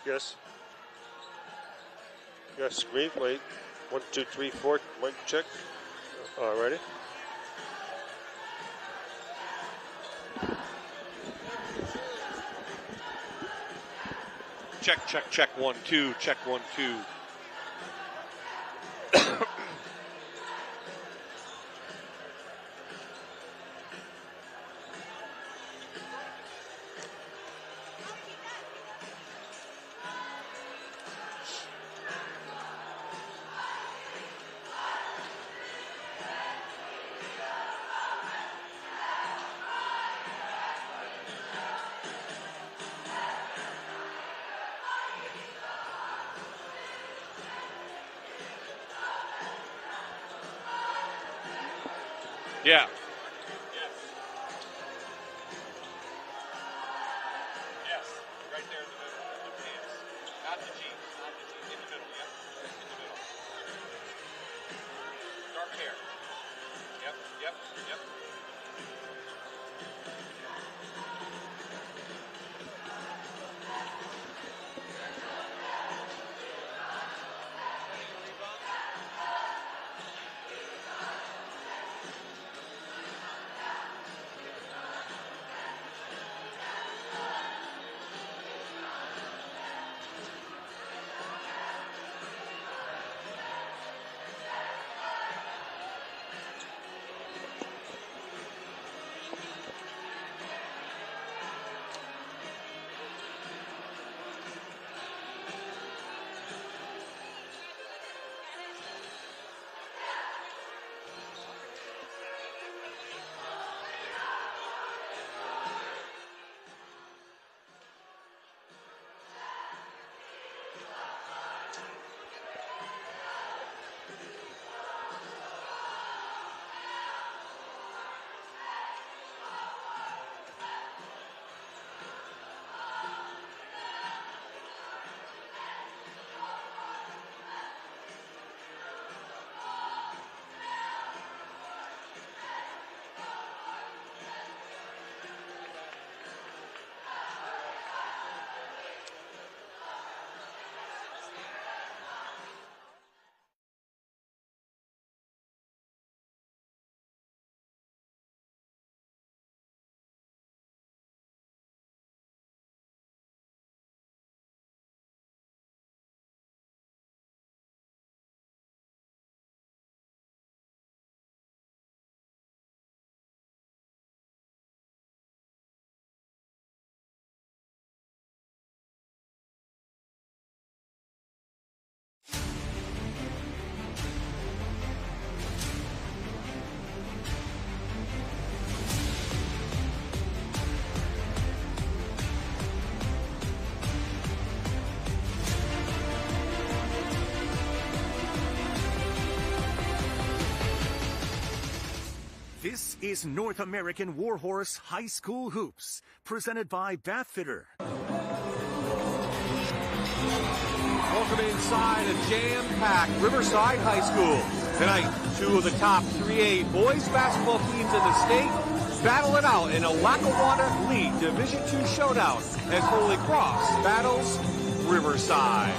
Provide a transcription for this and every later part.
Yes. Yes, screen, wait. 1, 2, 3, 4, mic check. Alrighty. Check, check, check, 1, 2, check, 1, 2. Yeah. Yes, right there in the middle. Two hands. Not the G. Not the G. In the middle, yep. In the middle. Dark hair. Yep, yep, yep. This is North American Warhorse High School Hoops, presented by Bathfitter. Welcome inside a jam-packed Riverside High School. Tonight, two of the top 3A boys basketball teams in the state battle it out in a Lackawanna League Division II showdown as Holy Cross battles Riverside.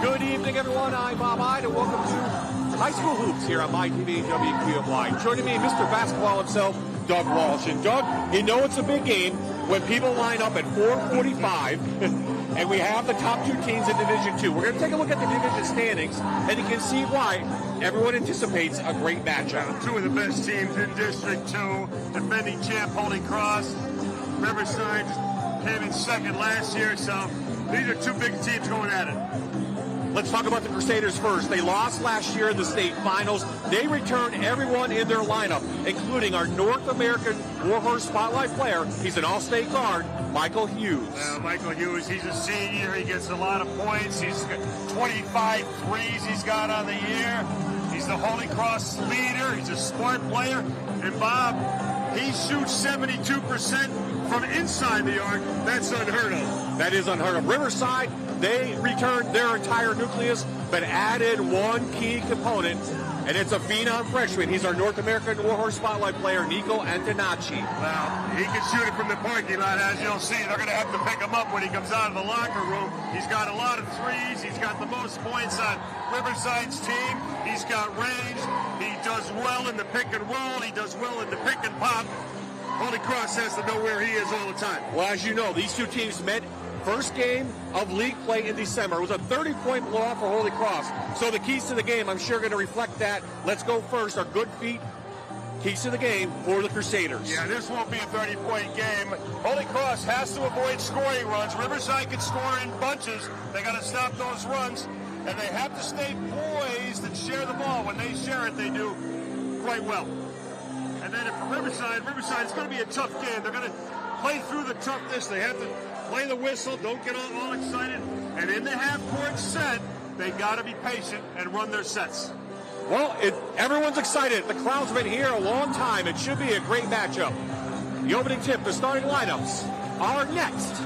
Good evening, everyone. I'm Bob Hyde, and welcome to High School Hoops here on MyTV WQMY. Joining me, Mr. Basketball himself, Doug Walsh. And Doug, you know it's a big game when people line up at 4:45 and we have the top two teams in Division II. We're going to take a look at the division standings, and you can see why everyone anticipates a great matchup. Two of the best teams in District 2, defending champ Holy Cross. Riverside came in second last year, so these are two big teams going at it. Let's talk about the Crusaders first. They lost last year in the state finals. They returned everyone in their lineup, including our North American Warhorse Spotlight player. He's an all-state guard, Michael Hughes. Michael Hughes, he's a senior. He gets a lot of points. He's got 25 threes he's got on the year. He's the Holy Cross leader. He's a smart player. And Bob, he shoots 72% from inside the arc. That's unheard of. That is unheard of. Riverside, they returned their entire nucleus, but added one key component And it's a phenom freshman. He's our North American Warhorse Spotlight player, Nico Antonacci. Well, he can shoot it from the parking lot, as you'll see. They're going to have to pick him up when he comes out of the locker room. He's got a lot of threes. He's got the most points on Riverside's team. He's got range. He does well in the pick and roll. He does well in the pick and pop. Holy Cross has to know where he is all the time. Well, as you know, these two teams met first game of league play in December. It was a 30-point blowout for Holy Cross. So the keys to the game, I'm sure, going to reflect that. Let's go first. Our good feet. Keys to the game for the Crusaders. Yeah, this won't be a 30-point game. Holy Cross has to avoid scoring runs. Riverside can score in bunches. They got to stop those runs, and they have to stay poised and share the ball. When they share it, they do quite well. And then for Riverside, it's going to be a tough game. They're going to play through the toughness. They have to play the whistle, don't get all excited. And in the half-court set, they got to be patient and run their sets. Well, everyone's excited. The crowd's been here a long time. It should be a great matchup. The opening tip, the starting lineups are next.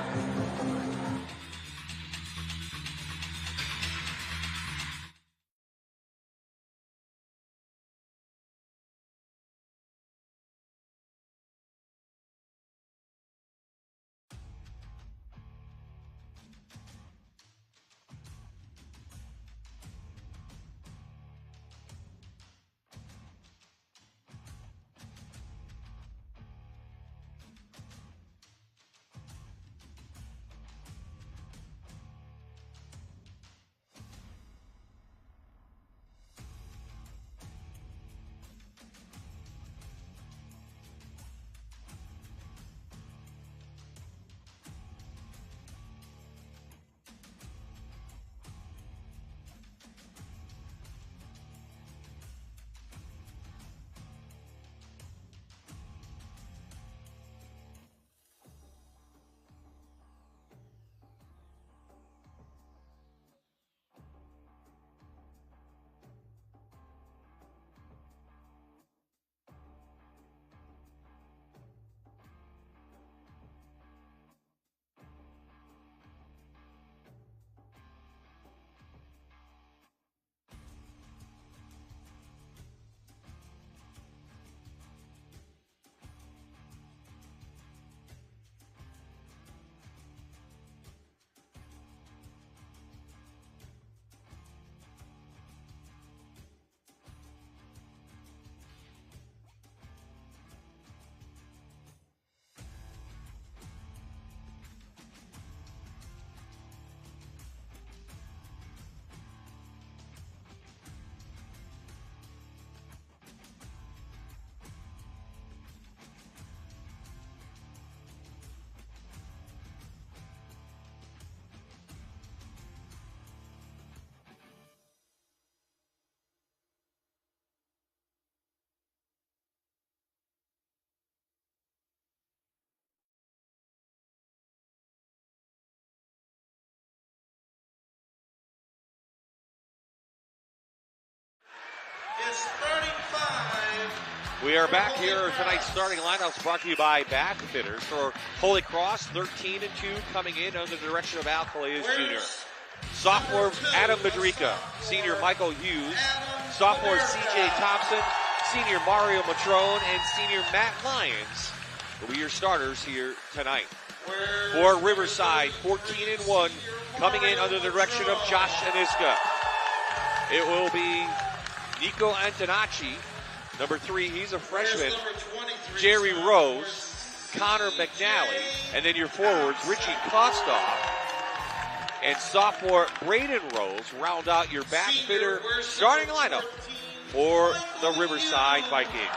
It's 35. We are back here. Tonight's starting lineups brought to you by Bath Fitters. For Holy Cross, 13-2 coming in under the direction of Al Calais Jr. Sophomore Adam Madrika, senior Michael Hughes, sophomore C.J. Thompson, senior Mario Matrone, and senior Matt Lyons will be your starters here tonight. For Riverside, 14-1, coming in under the direction of Josh Aniska. It will be Nico Antonacci, number 3, he's a freshman. Jerry Rose, Connor McNally, and then your forwards, Richie Kostoff and sophomore Braden Rose round out your back fitter starting lineup for the Riverside Vikings.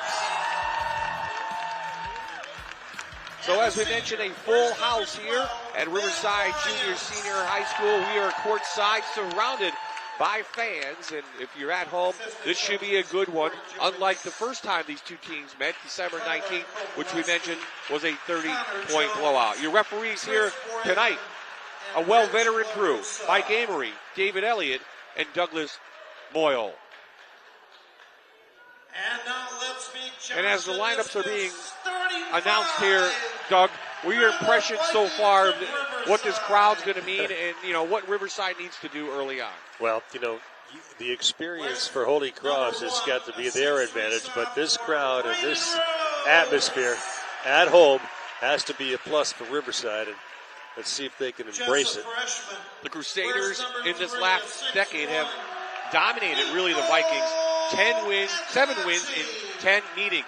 So as we mentioned, a full house here at Riverside Junior Senior High School. We are courtside surrounded by fans, and if you're at home, this should be a good one. Unlike the first time these two teams met, December 19th, which we mentioned was a 30-point blowout. Your referees here tonight, a well-veteran crew, Mike Amory, David Elliott, and Douglas Moyle. And now let's meet and as the lineups are being announced here, Doug, what are your impressions so far of what this crowd's going to mean and, you know, what Riverside needs to do early on? Well, you know, the experience for Holy Cross has got to be their advantage, but this crowd and this atmosphere at home has to be a plus for Riverside, and let's see if they can embrace it. The Crusaders in this last decade have dominated, really, the Vikings. 7 wins in 10 meetings.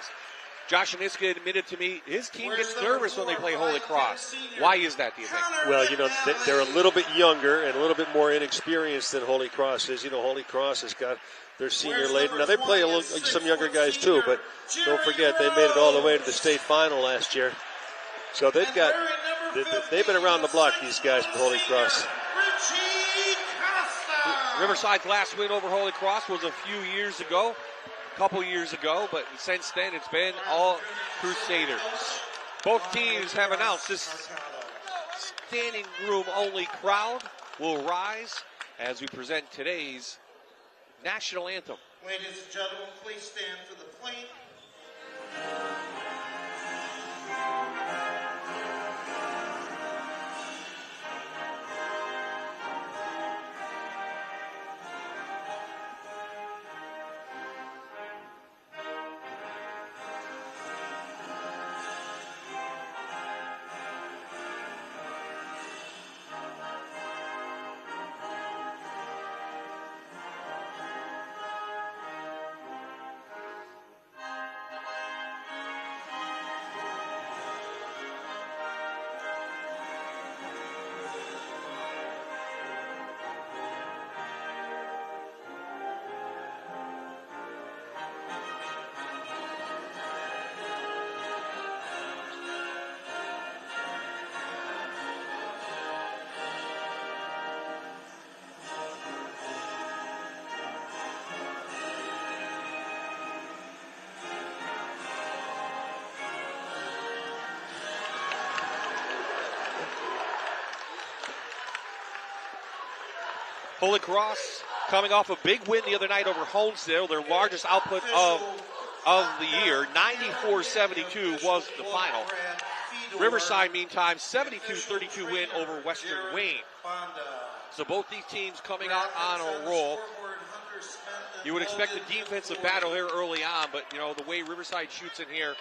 Josh Aniska admitted to me his team gets nervous when they play Holy Cross. Why is that, do you think? Well, you know, they're a little bit younger and a little bit more inexperienced than Holy Cross is. You know, Holy Cross has got their senior laden. Now, they play some younger guys, too, but don't forget, they made it all the way to the state final last year. So they've been around the block, these guys from Holy Cross. Riverside's last win over Holy Cross was a couple years ago, but since then it's been all Crusaders. Both teams have announced this standing room only crowd will rise as we present today's national anthem. Ladies and gentlemen, please stand for the plane. Holy Cross coming off a big win the other night over Honesdale, their largest output of the year. 94-72 was the final. Riverside, meantime, 72-32 win over Western Wayne. So both these teams coming out on a roll. You would expect a defensive battle here early on, but, you know, the way Riverside shoots in here,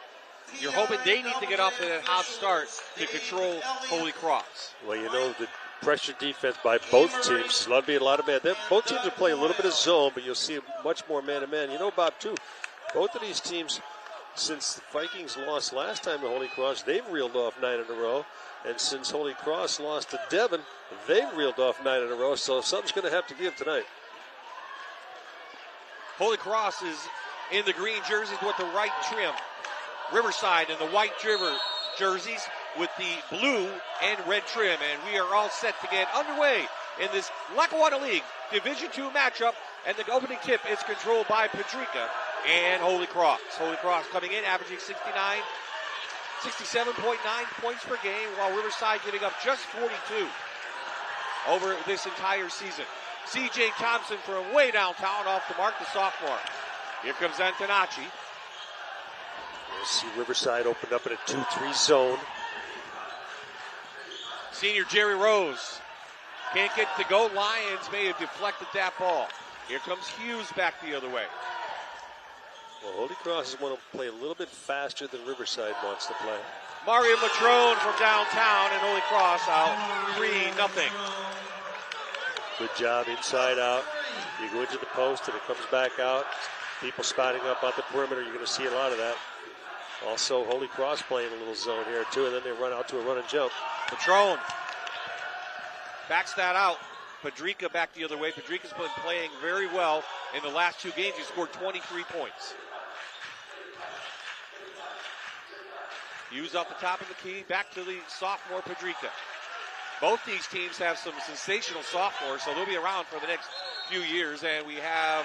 you're hoping they need to get off to that hot start to control Holy Cross. Well, you know, the pressure defense by both teams. There'll be a lot of man. Both teams will play a little bit of zone, but you'll see much more man-to-man. You know, Bob, too, both of these teams, since the Vikings lost last time to Holy Cross, they've reeled off 9 in a row. And since Holy Cross lost to Devon, they've reeled off 9 in a row. So something's going to have to give tonight. Holy Cross is in the green jerseys with the right trim. Riverside in the white jerseys with the blue and red trim, and we are all set to get underway in this Lackawanna League Division II matchup, and the opening tip is controlled by Padrica and Holy Cross. Holy Cross coming in, averaging 67.9 points per game, while Riverside giving up just 42 over this entire season. C.J. Thompson from way downtown off the mark, the sophomore. Here comes Antonacci. We'll see Riverside open up in a 2-3 zone. Senior Jerry Rose can't get to go. Lions may have deflected that ball. Here comes Hughes back the other way. Well, Holy Cross is want to play a little bit faster than Riverside wants to play. Mario Matrone from downtown, and Holy Cross out 3-0. Good job inside out. You go into the post and it comes back out. People spotting up on the perimeter. You're going to see a lot of that. Also, Holy Cross playing a little zone here, too, and then they run out to a run and jump. Patrone backs that out. Padrica back the other way. Padrica's been playing very well in the last 2 games. He scored 23 points. Hughes off the top of the key. Back to the sophomore Padrica. Both these teams have some sensational sophomores, so they'll be around for the next few years. And we have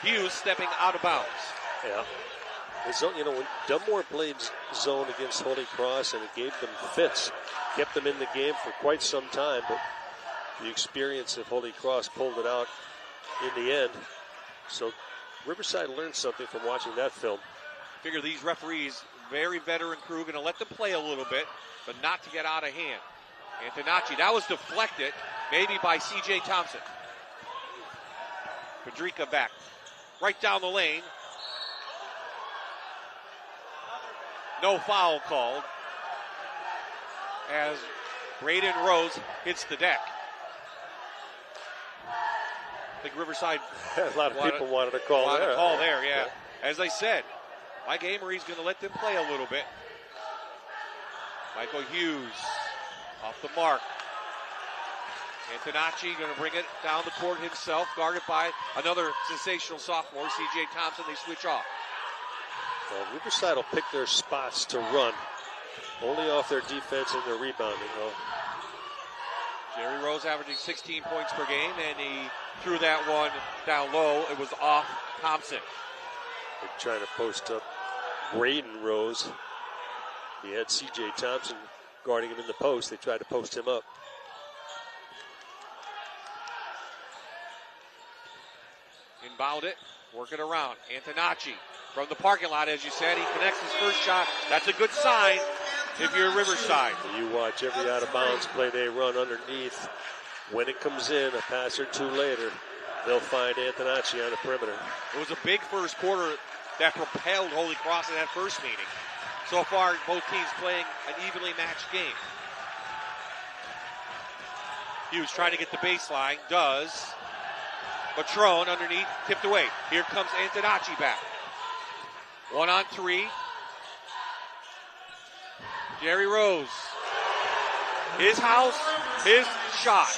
Hughes stepping out of bounds. Yeah. Zone, you know, when Dunmore played zone against Holy Cross and it gave them fits, kept them in the game for quite some time, but the experience of Holy Cross pulled it out in the end. So Riverside learned something from watching that film. Figure these referees very veteran crew, going to let them play a little bit, but not to get out of hand. Antonacci, that was deflected, maybe by C.J. Thompson. Pedrica back, right down the lane. No foul called as Braden Rose hits the deck. I think Riverside a lot of people wanted to call there. Yeah. As I said, Mike Amory's going to let them play a little bit. Michael Hughes off the mark. Antonacci going to bring it down the court himself, guarded by another sensational sophomore, C.J. Thompson. They switch off. Well, Riverside will pick their spots to run, only off their defense and their rebounding, though. Jerry Rose averaging 16 points per game, and he threw that one down low. It was off Thompson. They're trying to post up Braden Rose. He had C.J. Thompson guarding him in the post. They tried to post him up. Inbound it, work it around. Antonacci from the parking lot, as you said. He connects his first shot. That's a good sign if you're Riverside. You watch every out-of-bounds play they run underneath. When it comes in, a pass or two later, they'll find Antonacci on the perimeter. It was a big first quarter that propelled Holy Cross in that first meeting. So far, both teams playing an evenly matched game. Hughes trying to get the baseline, does. Patron underneath, tipped away. Here comes Antonacci back. 1-on-3. Jerry Rose. His house, his shot.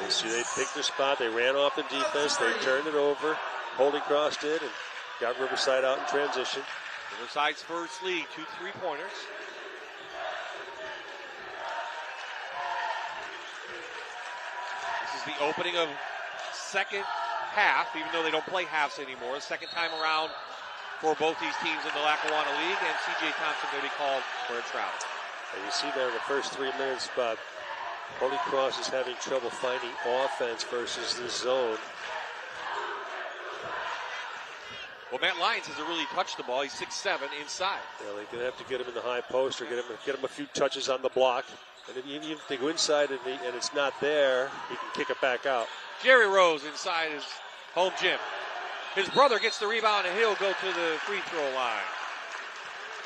You see, they picked their spot. They ran off the defense. They turned it over. Holy Cross did and got Riverside out in transition. Riverside's first lead, 2 3-pointers. This is the opening of second half, even though they don't play halves anymore. Second time around for both these teams in the Lackawanna League, and C.J. Thompson going to be called for a travel. And you see there in the first 3 minutes, Bob, Holy Cross is having trouble finding offense versus the zone. Well, Matt Lyons hasn't really touched the ball. He's 6'7" inside. Yeah, they're going to have to get him in the high post or get him a few touches on the block. And even if they go inside and it's not there, he can kick it back out. Jerry Rose inside his home gym. His brother gets the rebound and he'll go to the free throw line.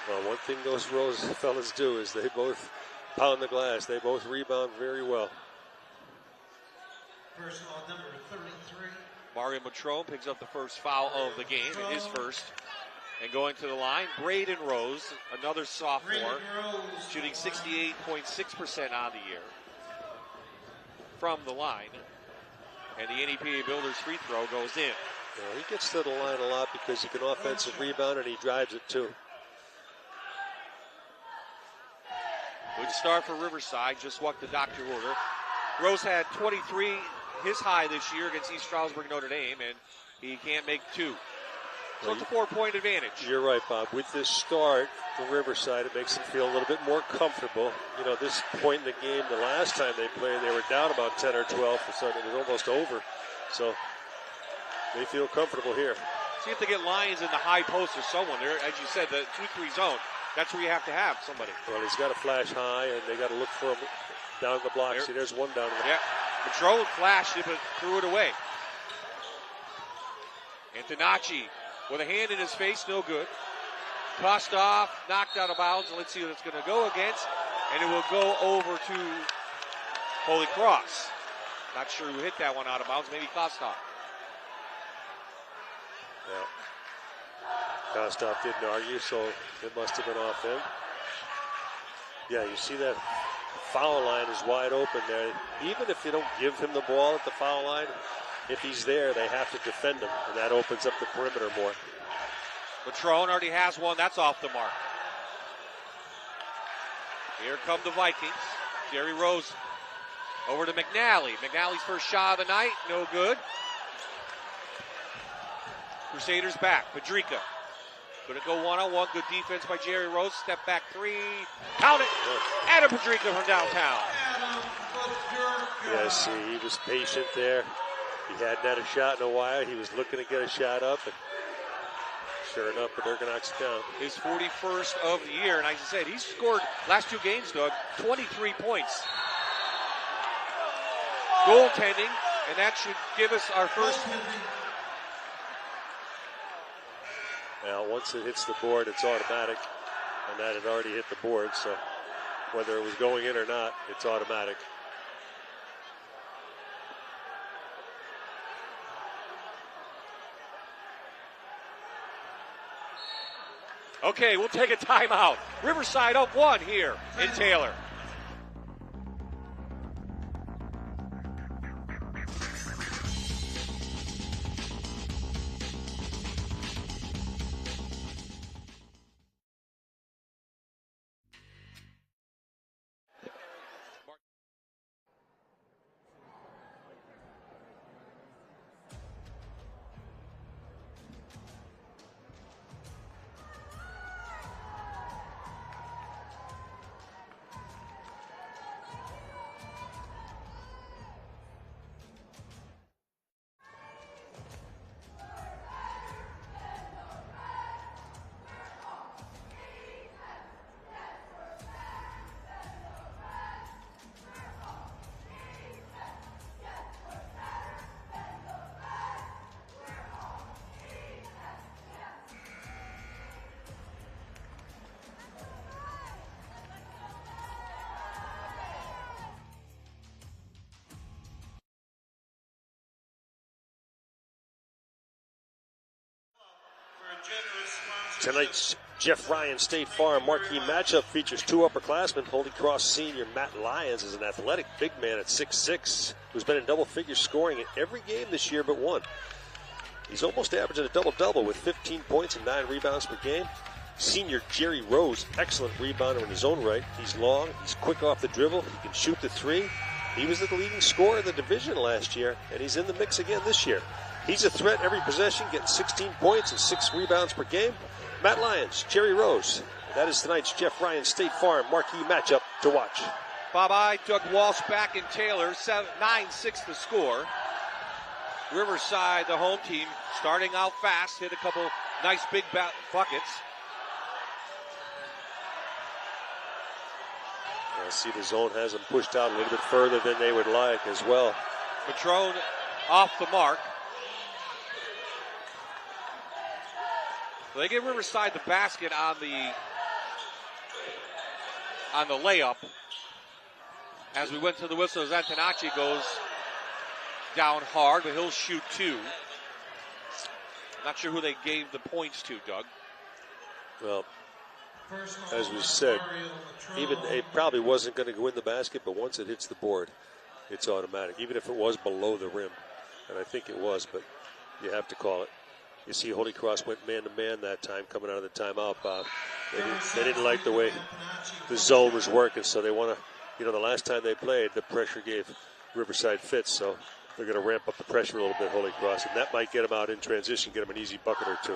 Well, one thing those Rose fellas do is they both pound the glass. They both rebound very well. Personal number 33. Mario Matron picks up the first foul of the game, his first. And going to the line, Braden Rose, another sophomore, shooting 68.6% on the year from the line. And the NEPA Builders free throw goes in. Well, he gets to the line a lot because he can offensive rebound and he drives it too. Good start for Riverside, just what the doctor ordered. Rose had 23, his high this year against East Stroudsburg Notre Dame, and he can't make 2. So it's a 4-point advantage. You're right, Bob. With this start for Riverside, it makes them feel a little bit more comfortable. You know, this point in the game, the last time they played, they were down about 10 or 12 for something. It was almost over. So they feel comfortable here. See if they get Lyons in the high post or someone there. As you said, the 2-3 zone. That's where you have to have somebody. Well, he's got to flash high, and they got to look for him down the block. See, there's one down the block. Yeah. Patron flashed it, but threw it away. Antonacci with a hand in his face, no good. Tossed off, knocked out of bounds. Let's see what it's going to go against. And it will go over to Holy Cross. Not sure who hit that one out of bounds. Maybe Kostoff. Yeah. Kostoff didn't argue, so it must have been off him. Yeah, you see that foul line is wide open there. Even if you don't give him the ball at the foul line, if he's there, they have to defend him, and that opens up the perimeter more. Patron already has one. That's off the mark. Here come the Vikings. Jerry Rose over to McNally. McNally's first shot of the night, no good. Crusaders back. Pedrica. Going to go one-on-one. Good defense by Jerry Rose. Step back 3. Count it. Adam Pedrica from downtown. Yeah, see, he was patient there. He hadn't had a shot in a while. He was looking to get a shot up. And Sure enough, Paderka knocks it down. His 41st of the year, and as I said, he's scored last 2 games, Doug, 23 points. Goaltending, and that should give us our first. Now, once it hits the board, it's automatic, and that had already hit the board, so whether it was going in or not, it's automatic. Okay, we'll take a timeout. Riverside up 1 here in Taylor. Tonight's Jeff Ryan State Farm marquee matchup features 2 upperclassmen. Holy Cross senior Matt Lyons is an athletic big man at 6'6", who's been in double figure scoring in every game this year but 1. He's almost averaging a double-double with 15 points and 9 rebounds per game. Senior Jerry Rose, excellent rebounder in his own right. He's long, he's quick off the dribble, he can shoot the 3. He was the leading scorer in the division last year, and he's in the mix again this year. He's a threat every possession, getting 16 points and 6 rebounds per game. Matt Lyons, Jerry Rose. That is tonight's Jeff Ryan State Farm marquee matchup to watch. Bye-bye, Doug Walsh back in Taylor, 9-6 the score. Riverside, the home team, starting out fast, hit a couple nice big buckets. I see the zone has them pushed out a little bit further than they would like as well. Patrone off the mark. So they give Riverside the basket on the layup. As we went to the whistle, Antonacci goes down hard, but he'll shoot 2. Not sure who they gave the points to, Doug. Well, as we said, even it probably wasn't going to go in the basket, but once it hits the board, it's automatic, even if it was below the rim. And I think it was, but you have to call it. You see Holy Cross went man-to-man that time coming out of the timeout, Bob. They didn't like the way the zone was working, so they want to, the last time they played, the pressure gave Riverside fits, so they're going to ramp up the pressure a little bit, Holy Cross, and that might get them out in transition, get them an easy bucket or 2.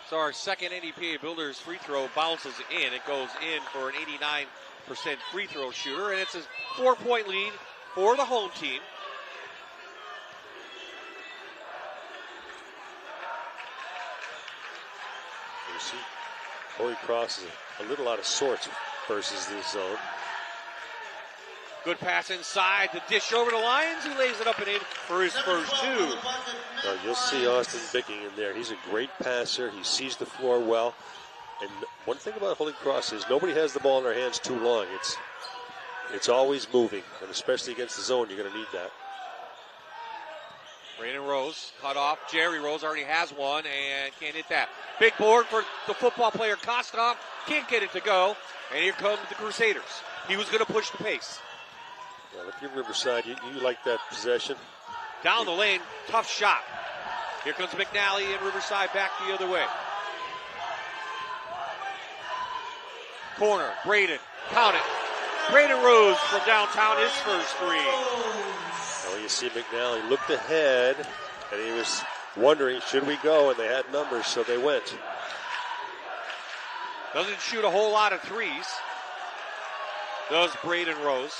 So our second NEPA Builders free throw bounces in. It goes in for an 89% free throw shooter, and it's a 4-point lead for the home team. You see, Holy Cross is a little out of sorts versus this zone. Good pass inside, the dish over to Lyons, who lays it up and in for his first 2. Now you'll see Austin Bicking in there. He's a great passer. He sees the floor well. And one thing about Holy Cross is nobody has the ball in their hands too long. It's always moving, and especially against the zone, you're going to need that. Brandon Rose cut off. Jerry Rose already has one and can't hit that. Big board for the football player Kostov. Can't get it to go. And here comes the Crusaders. He was going to push the pace. Well, if you're Riverside, you like that possession. Down the lane, tough shot. Here comes McNally and Riverside back the other way. Corner, Braden, count it. Braden Rose from downtown, his first 3. Well, you see McNally looked ahead, and he was wondering, should we go? And they had numbers, so they went. Doesn't shoot a whole lot of 3s. Does Braden Rose.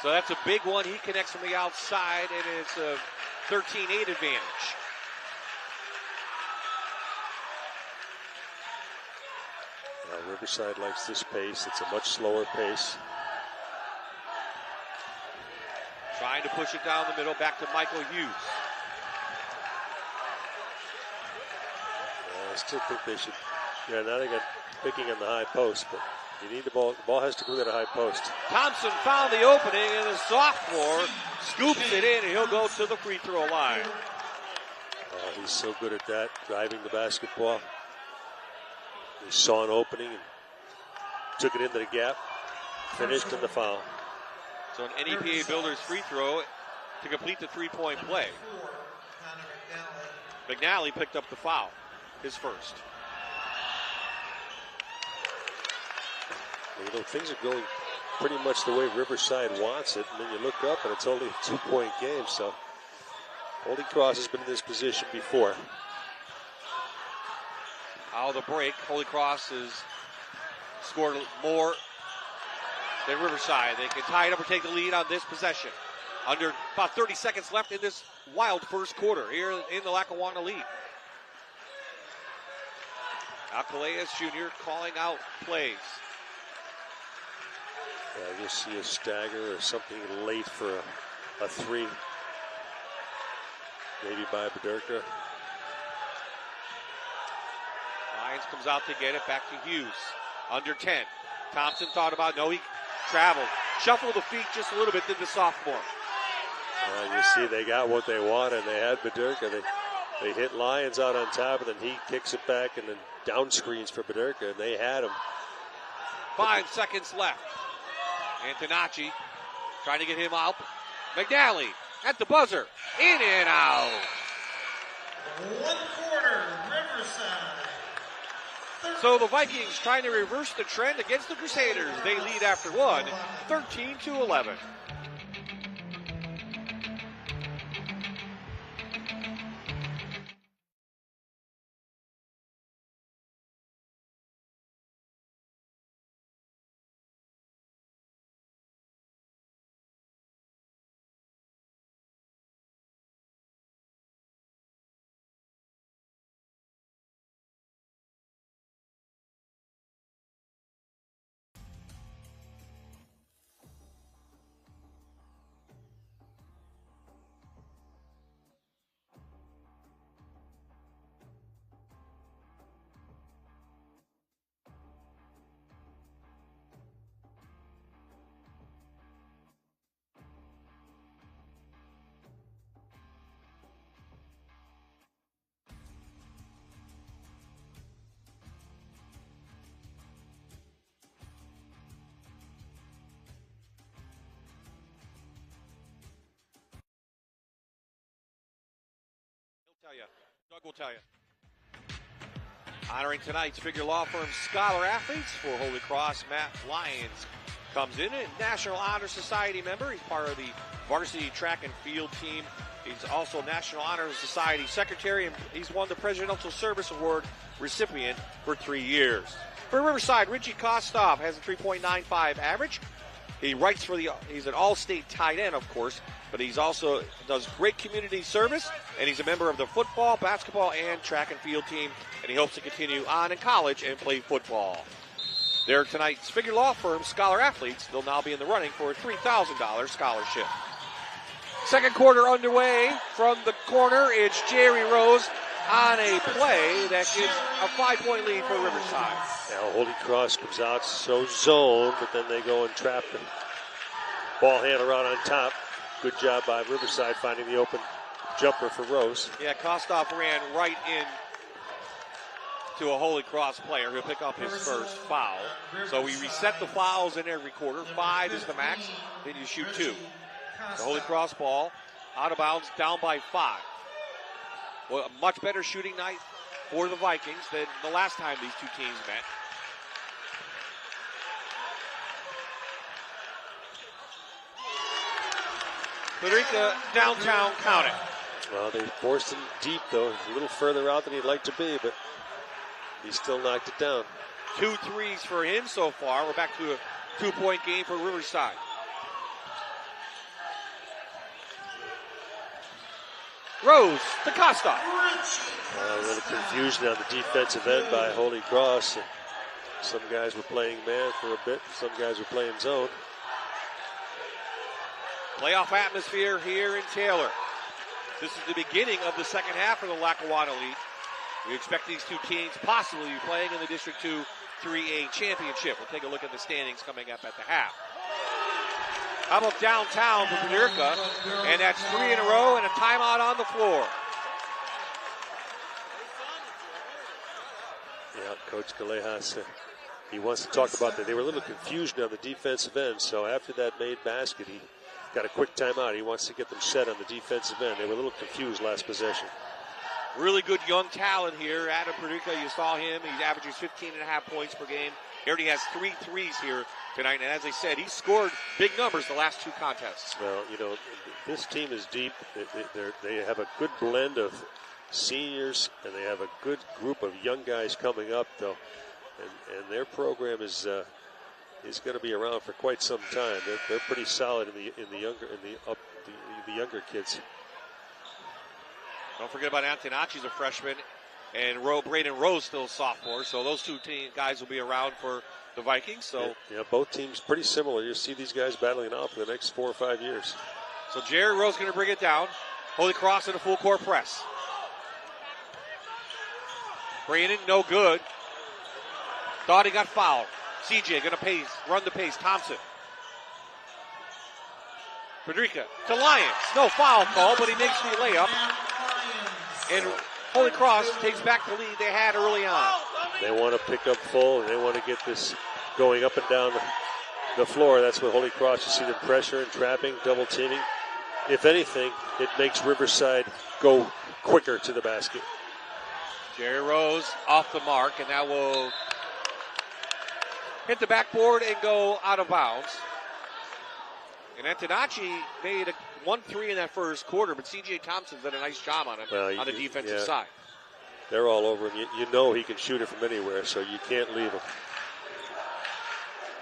So that's a big one. He connects from the outside, and it's a 13-8 advantage. Riverside likes this pace. It's a much slower pace. Trying to push it down the middle, back to Michael Hughes. I still think they should. Yeah, now they got picking on the high post, but you need the ball. The ball has to go to the high post. Thompson found the opening, and the sophomore scoops it in, and he'll go to the free throw line. Oh, he's so good at that, driving the basketball. He saw an opening and took it into the gap, finished in the foul. So an NEPA Builders free throw to complete the three-point play. McNally picked up the foul, his first. You know, things are going pretty much the way Riverside wants it, and then you look up and it's only a 2-point game, so Holy Cross has been in this position before. Out of the break, Holy Cross has scored more than Riverside. They can tie it up or take the lead on this possession. Under about 30 seconds left in this wild first quarter here in the Lackawanna League. Alcaleas Jr. calling out plays. Yeah, you'll see a stagger or something late for a three. Maybe by Bederka. Lyons comes out to get it, back to Hughes. Under 10. Thompson thought about, no, he traveled. Shuffled the feet just a little bit, did the sophomore. You see they got what they wanted. They had Bederka. They hit Lyons out on top, and then he kicks it back and then down screens for Bederka, and they had him. 5 seconds left. Antonacci trying to get him out. McNally at the buzzer. In and out. 1 quarter, Riverside. So the Vikings trying to reverse the trend against the Crusaders. They lead after one, 13-11. Doug will tell you. Honoring tonight's figure law firm Scholar Athletes for Holy Cross, Matt Lyons comes in. A National Honor Society member. He's part of the varsity track and field team. He's also National Honor Society secretary, and he's won the Presidential Service Award recipient for 3 years. For Riverside, Richie Kostoff has a 3.95 average. He writes for he's an all-state tight end, of course, but he's also does great community service, and he's a member of the football, basketball, and track and field team, and he hopes to continue on in college and play football. They're tonight's figure law firm, Scholar Athletes. They'll now be in the running for a $3,000 scholarship. Second quarter underway. From the corner, it's Jerry Rose on a play that gives a 5-point lead for Riverside. Now Holy Cross comes out so zoned, but then they go and trap the ball handler out on top. Good job by Riverside finding the open jumper for Rose. Yeah, Kostoff ran right in to a Holy Cross player. He'll pick up his first foul. So we reset the fouls in every quarter. 5 is the max. Then you shoot 2. The Holy Cross ball out of bounds, down by 5. Well, a much better shooting night for the Vikings than the last time these two teams met. Federica downtown counting. Well, they forced him deep, though. A little further out than he'd like to be, but he still knocked it down. 2 threes for him so far. We're back to a 2-point game for Riverside. Rose to Kostoff. A little confusion on the defensive end by Holy Cross. Some guys were playing man for a bit. Some guys were playing zone. Playoff atmosphere here in Taylor. This is the beginning of the second half of the Lackawanna League. We expect these two teams possibly be playing in the District 2 3A championship. We'll take a look at the standings coming up at the half. How about downtown for Paducah? And that's 3 in a row and a timeout on the floor. Yeah, Coach Galejas, he wants to talk about that. They were a little confused on the defensive end, so after that made basket, he got a quick timeout. He wants to get them set on the defensive end. They were a little confused last possession. Really good young talent here. Adam Paducah, you saw him. He averages 15.5 points per game. He already has 3 threes here tonight. And as I said, he scored big numbers the last 2 contests. Well, you know, this team is deep. They have a good blend of seniors, and they have a good group of young guys coming up, though. And their program is going to be around for quite some time. They're pretty solid in the younger kids. Don't forget about Antonacci's a freshman, and Braden Rose still a sophomore. So those two guys will be around for the Vikings. So yeah, both teams pretty similar. You'll see these guys battling out for the next 4 or 5 years. So Jerry Rose going to bring it down. Holy Cross in a full court press. Braden, no good. Thought he got fouled. CJ going to run the pace. Thompson. Paducah to Lyons. No foul call, but he makes the layup. And Holy Cross takes back the lead they had early on. They want to pick up full, and they want to get this going up and down the floor. That's what Holy Cross, you see them pressure and trapping, double teaming. If anything, it makes Riverside go quicker to the basket. Jerry Rose off the mark, and that will hit the backboard and go out of bounds. And Antonacci made 1-3 in that first quarter, but C.J. Thompson's done a nice job on him on the defensive side. They're all over him. You know he can shoot it from anywhere, so you can't leave him.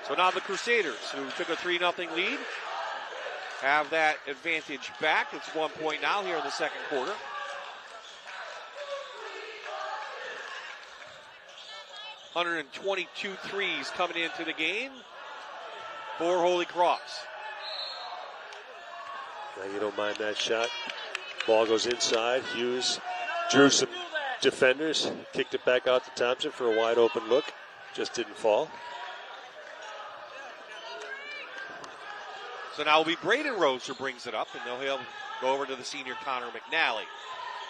So now the Crusaders, who took a 3-0 lead, have that advantage back. It's 1 point now here in the second quarter. .122 threes coming into the game for Holy Cross. Now you don't mind that shot. Ball goes inside. Hughes drew some defenders, kicked it back out to Thompson for a wide open look. Just didn't fall. So now it'll be Braden Rose who brings it up, and he'll go over to the senior Connor McNally.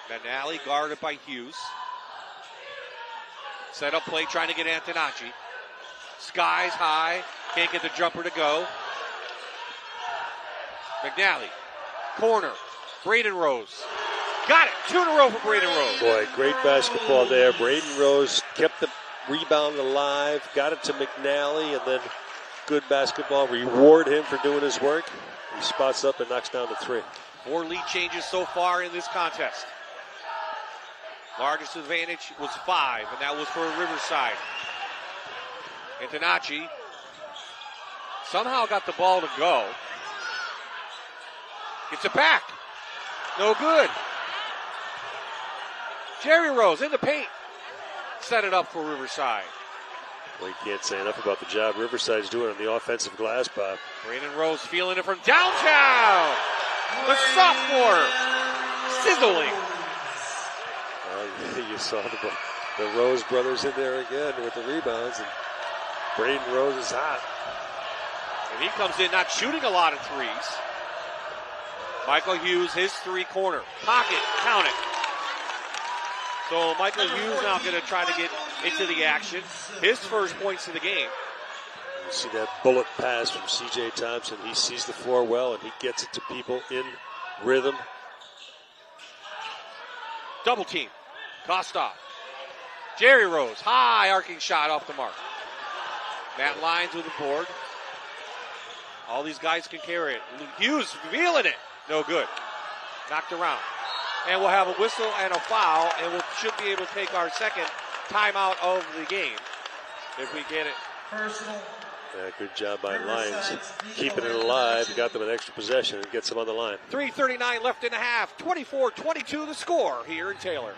McNally guarded by Hughes. Set up play trying to get Antonacci. Skies high, can't get the jumper to go. McNally, corner, Braden Rose. Got it, 2 in a row for Braden Rose. Boy, great basketball there. Braden Rose kept the rebound alive, got it to McNally, and then good basketball. Reward him for doing his work. He spots up and knocks down the 3. 4 lead changes so far in this contest. Largest advantage was 5, and that was for Riverside. Antonacci somehow got the ball to go. Gets it back. No good. Jerry Rose in the paint. Set it up for Riverside. Well, you can't say enough about the job Riverside's doing on the offensive glass, Bob. Braden Rose feeling it from downtown. The sophomore sizzling. You saw the Rose brothers in there again with the rebounds, and Braden Rose is hot. And he comes in not shooting a lot of threes. Michael Hughes, his 3-corner. Pocket, count it. So Michael Hughes now going to try to get into the action. His first points of the game. You see that bullet pass from C.J. Thompson. He sees the floor well, and he gets it to people in rhythm. Double team. Costa. Jerry Rose, high arcing shot off the mark. Matt Lyons with the board. All these guys can carry it. Hughes feeling it. No good. Knocked around. And we'll have a whistle and a foul, and we should be able to take our second timeout of the game if we get it. Personal. Yeah, good job by Lyons. Keeping it alive. Got them an extra possession and gets them on the line. 3:39 left in the half. 24-22 the score here in Taylor.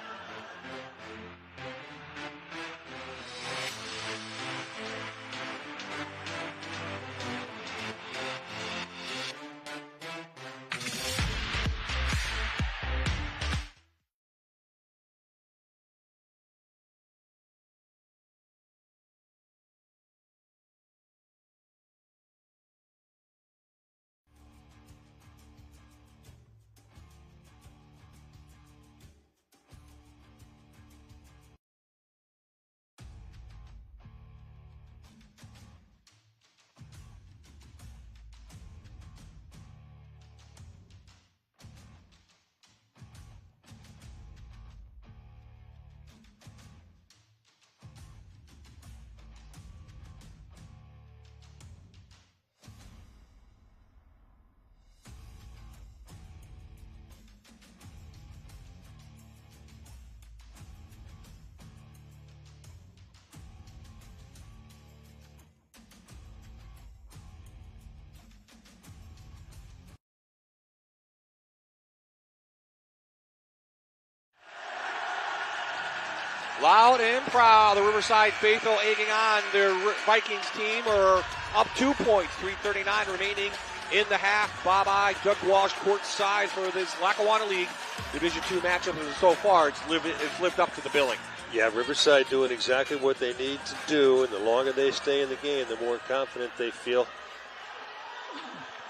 Loud and proud, the Riverside faithful egging on their Vikings team are up 2 points, 3:39 remaining in the half. Bob I, Doug Walsh courtside for this Lackawanna League Division II matchup, and so far it's lived up to the billing. Yeah, Riverside doing exactly what they need to do, and the longer they stay in the game, the more confident they feel.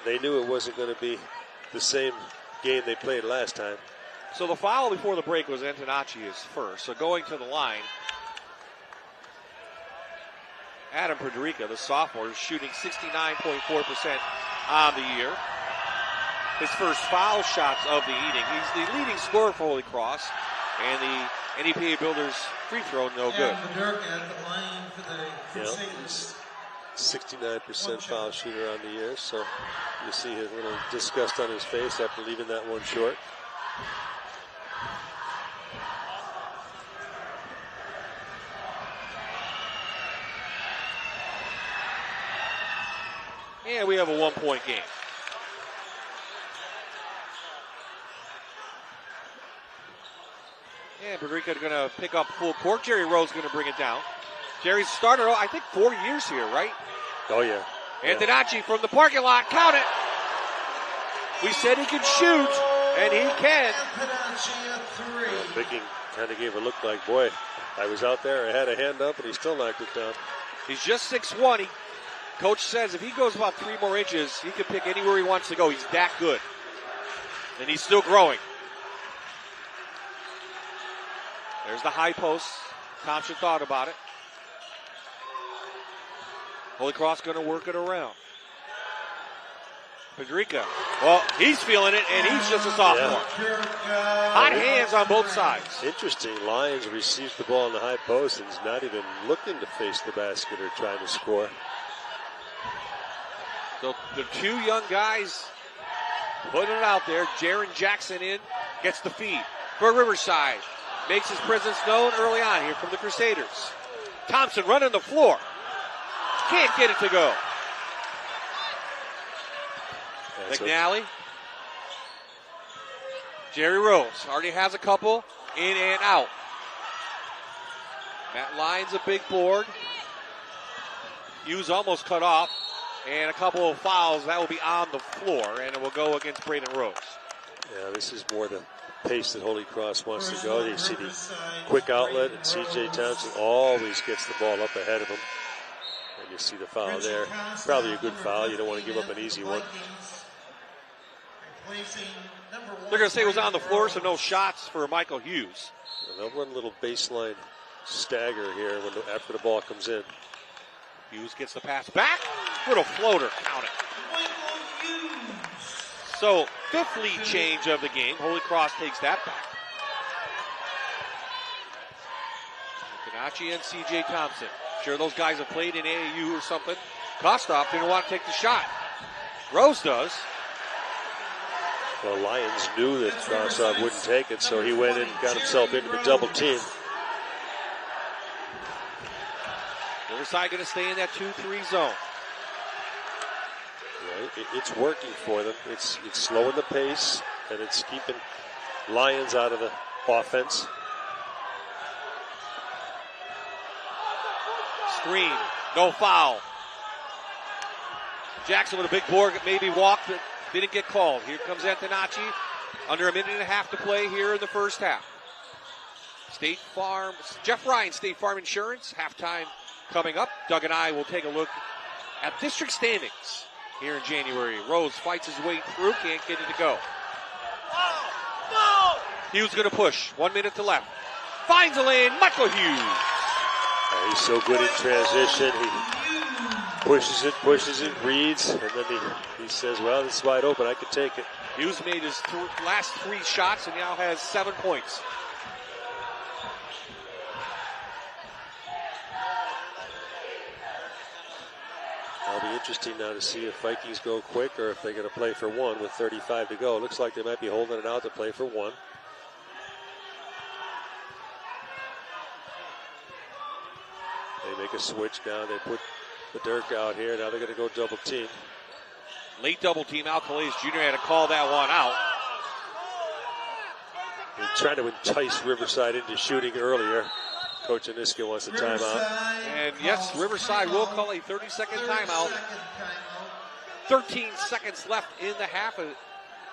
They knew it wasn't going to be the same game they played last time. So the foul before the break was Antonacci's first. So going to the line, Adam Pedrica, the sophomore, is shooting 69.4% on the year. His first foul shots of the evening. He's the leading scorer for Holy Cross, and the NEPA Builders free throw no good. Pedrica at the line for the Crusaders. 69% foul shooter on the year, so you see his little disgust on his face after leaving that one short. And we have a 1 point game. And Pedrica going to pick up full court. Jerry Rose going to bring it down. Jerry's started, I think, 4 years here, right? Oh, yeah. Antonacci from the parking lot. Count it. We said he could shoot, and he can. Viking kind of gave a look like, boy, I was out there, I had a hand up, and he still knocked it down. He's just 6'1". Coach says if he goes about 3 more inches, he can pick anywhere he wants to go. He's that good. And he's still growing. There's the high post. Thompson thought about it. Holy Cross going to work it around. Pedrica. Well, he's feeling it, and he's just a sophomore. Yeah. Hot hands on both sides. Interesting. Lyons receives the ball in the high post and is not even looking to face the basket or trying to score. So the 2 young guys putting it out there. Jaron Jackson in, gets the feed for Riverside. Makes his presence known early on here from the Crusaders. Thompson running the floor. Can't get it to go. McNally. Jerry Rose already has a couple in and out. Matt Lyons a big board. Hughes almost cut off. And a couple of fouls. That will be on the floor. And it will go against Braden Rose. Yeah, this is more the pace that Holy Cross wants to go. You see the quick outlet, and C.J. Thompson always gets the ball up ahead of him. And you see the foul there. Probably a good foul. You don't want to give up an easy one. They're going to say it was on the floor, so no shots for Michael Hughes. And they'll run a little baseline stagger here after the ball comes in. Hughes gets the pass back. Little floater. Count it. So, 5th lead change of the game. Holy Cross takes that back. Antonacci and C.J. Thompson. Sure, those guys have played in AAU or something. Kostov didn't want to take the shot. Rose does. Well, Lyons knew that Kostov wouldn't take it, so he went in and got himself into the double team. Riverside going to stay in that 2-3 zone. Yeah, it's working for them. It's slowing the pace, and it's keeping Lyons out of the offense. Screen, no foul. Jackson with a big board, maybe walked, but didn't get called. Here comes Antonacci. Under a minute and a half to play here in the first half. State Farm, Jeff Ryan, State Farm Insurance, halftime coming up. Doug and I will take a look at district standings here in January. Rose fights his way through, can't get it to go. Hughes going to push, 1 minute to left. Finds a lane, Michael Hughes. He's so good in transition. He pushes it, reads, and then he says, well, this is wide open, I can take it. Hughes made his last 3 shots and now has 7 points. It'll be interesting now to see if Vikings go quick or if they're going to play for 1 with 35 to go. It looks like they might be holding it out to play for 1. They make a switch now. They put the Dirk out here. Now they're going to go double team. Late double team. Al Calais Jr. had to call that one out. They're trying to entice Riverside into shooting earlier. Coach Aniska wants a timeout. And yes, Riverside will call a 30-second timeout. 13 seconds left in the half.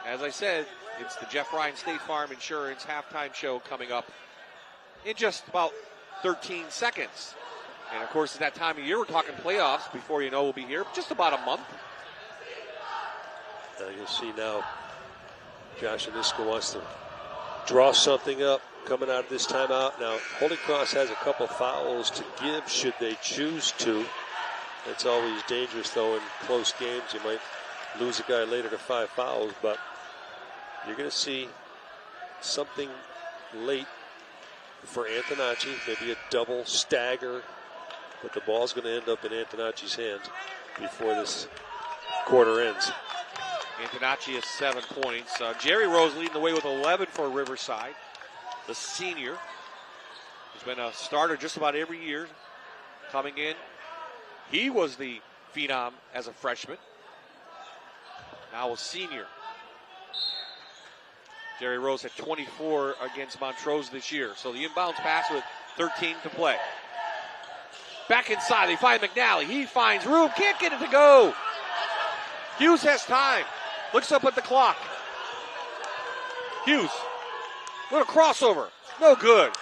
As I said, it's the Jeff Ryan State Farm Insurance halftime show coming up in just about 13 seconds. And, of course, at that time of year, we're talking playoffs. Before you know, we'll be here just about a month. You'll see now Josh Aniska wants to draw something up coming out of this timeout. Now, Holy Cross has a couple fouls to give should they choose to. It's always dangerous, though, in close games. You might lose a guy later to 5 fouls, but you're going to see something late for Antonacci, maybe a double stagger, but the ball's going to end up in Antonacci's hands before this quarter ends. Antonacci has 7 points. Jerry Rose leading the way with 11 for Riverside. The senior has been a starter just about every year coming in. He was the phenom as a freshman. Now a senior. Jerry Rose had 24 against Montrose this year. So the inbounds pass with 13 to play. Back inside, they find McNally. He finds room, can't get it to go. Hughes has time. Looks up at the clock. Hughes, little crossover, no good.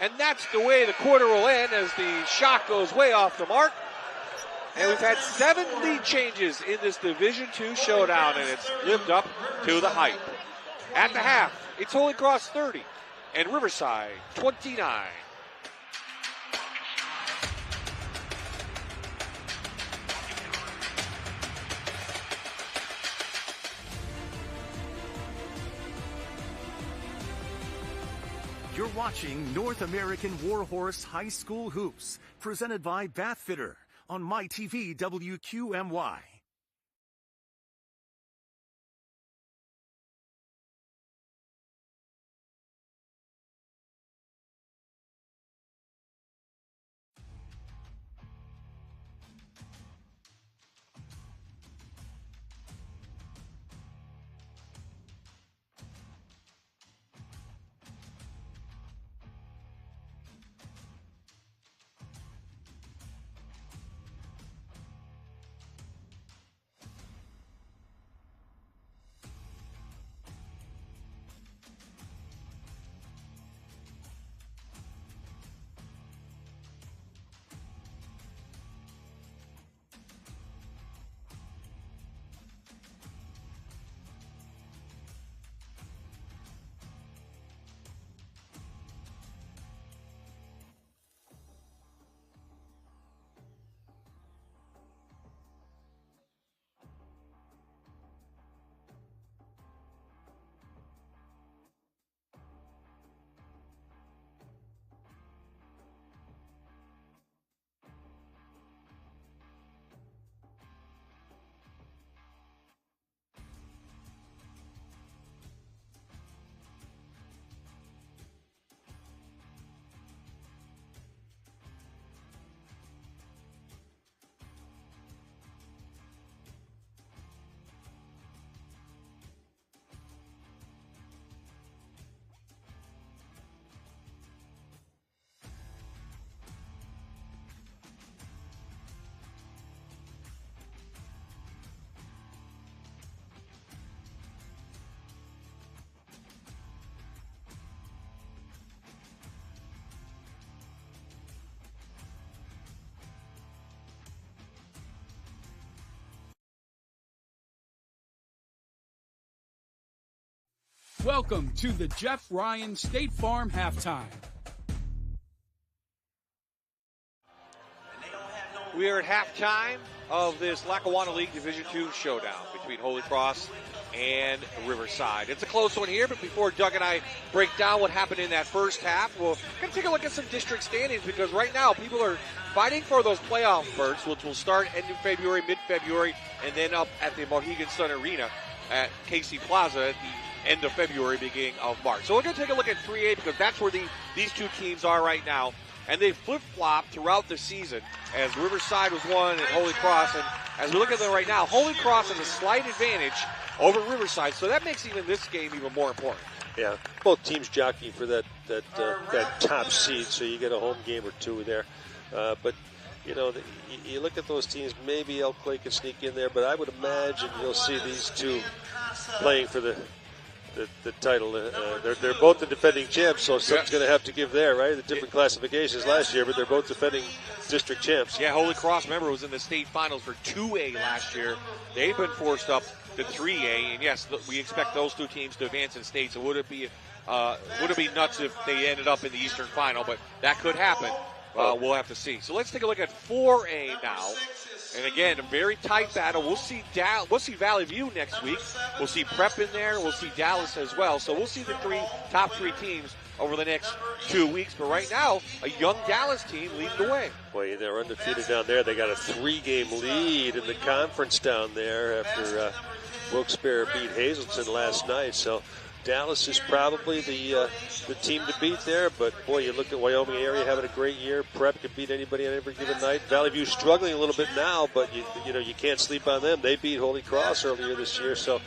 And that's the way the quarter will end as the shot goes way off the mark. And we've had 7 lead changes in this Division II showdown, and it's lived up to the hype. At the half, it's Holy Cross 30 and Riverside 29. You're watching North American Warhorse High School Hoops, presented by Bathfitter on MyTV WQMY. Welcome to the Jeff Ryan State Farm Halftime. We are at halftime of this Lackawanna League Division II showdown between Holy Cross and Riverside. It's a close one here, but before Doug and I break down what happened in that first half, we're going to take a look at some district standings because right now people are fighting for those playoff berths, which will start end of February, mid-February, and then up at the Mohegan Sun Arena at Casey Plaza at the end of February, beginning of March. So we're going to take a look at 3A because that's where these two teams are right now. And they flip-flopped throughout the season as Riverside was 1 and Holy Cross. And as we look at them right now, Holy Cross has a slight advantage over Riverside. So that makes even this game even more important. Yeah, both teams jockeying for that top seed, so you get a home game or two there. But you know, you look at those teams. Maybe Elk Lake can sneak in there, but I would imagine you'll see these two playing for the title. They're both the defending champs, so something's going to have to give there, right? The different classifications last year, but they're both defending district champs. Yeah, Holy Cross, remember, was in the state finals for 2A last year. They've been forced up to 3A, and yes, we expect those two teams to advance in state. So would it be nuts if they ended up in the Eastern final? But that could happen. We'll have to see. So let's take a look at 4A now. And again, a very tight battle. We'll see Valley View next week. We'll see Prep in there. We'll see Dallas as well. So we'll see the top three teams over the next 2 weeks. But right now, a young Dallas team leading the way. Boy, they're undefeated down there. They got a 3-game lead in the conference down there after Wilkes-Barre beat Hazleton last night. So Dallas is probably the team to beat there, but boy, you look at Wyoming area having a great year. Prep can beat anybody on every given night. Valley View struggling a little bit now, but you can't sleep on them. They beat Holy Cross earlier this year, so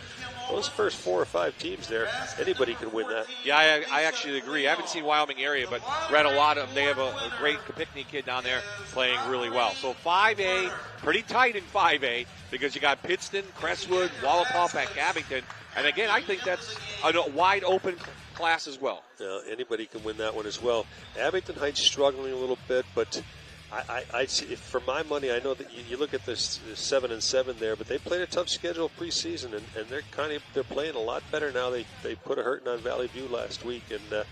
those first 4 or 5 teams there, anybody can win that. Yeah, I actually agree. I haven't seen Wyoming area, but read a lot of them. They have a great Kapikne kid down there playing really well. So 5A, pretty tight in 5A because you got Pittston, Crestwood, Wallapapack, Abington. And again, I think that's a wide open class as well. Anybody can win that one as well. Abington Heights struggling a little bit, but I'd see, for my money, I know that you look at this 7-7 there, but they played a tough schedule preseason, and they're playing a lot better now. They put a hurting on Valley View last week, and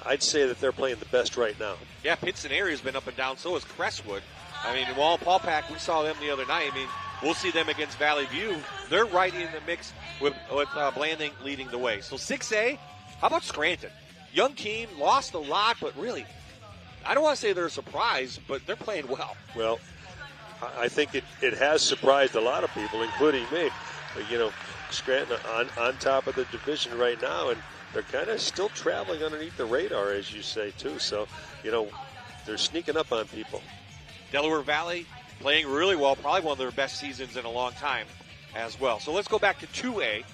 I'd say that they're playing the best right now. Yeah, Pittston area's been up and down. So has Crestwood. I mean, Wallapapack, we saw them the other night. I mean, we'll see them against Valley View. They're right in the mix with Blanding leading the way. So 6A, how about Scranton? Young team, lost a lot, but really, I don't want to say they're a surprise, but they're playing well. Well, I think it has surprised a lot of people, including me. Scranton on top of the division right now, and they're kind of still traveling underneath the radar, as you say, too. So, they're sneaking up on people. Delaware Valley playing really well, probably one of their best seasons in a long time as well. So let's go back to 2A.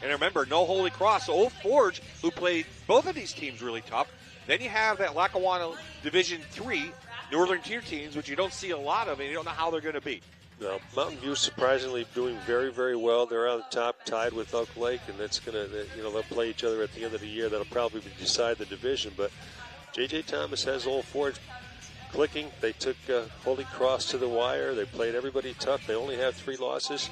And remember, no Holy Cross. So Old Forge, who played both of these teams really tough. Then you have that Lackawanna Division 3 Northern Tier teams, which you don't see a lot of, and you don't know how they're going to be. No, Mountain View surprisingly doing very, very well. They're on the top, tied with Elk Lake, and that's they'll play each other at the end of the year. That'll probably decide the division. But J.J. Thomas has Old Forge clicking. They took Holy Cross to the wire. They played everybody tough. They only have 3 losses.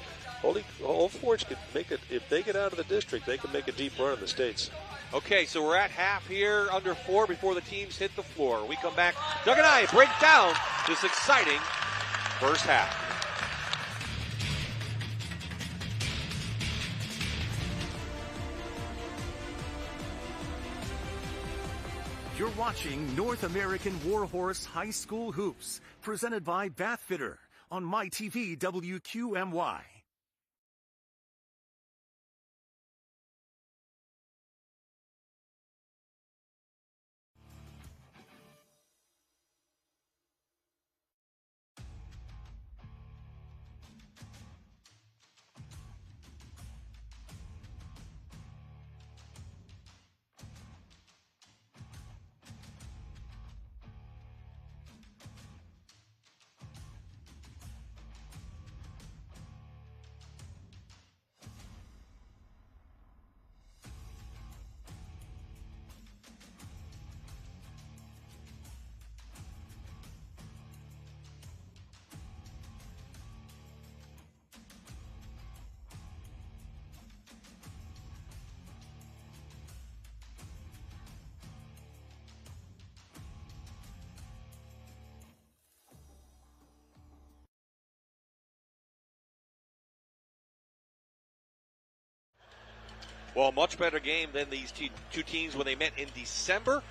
Old Forge could make it, if they get out of the district, they can make a deep run in the States. Okay, so we're at half here, under 4 before the teams hit the floor. When we come back, Doug and I break down this exciting first half. You're watching North American Warhorse High School Hoops, presented by Bathfitter on MyTV WQMY. Well, a much better game than these two teams when they met in December.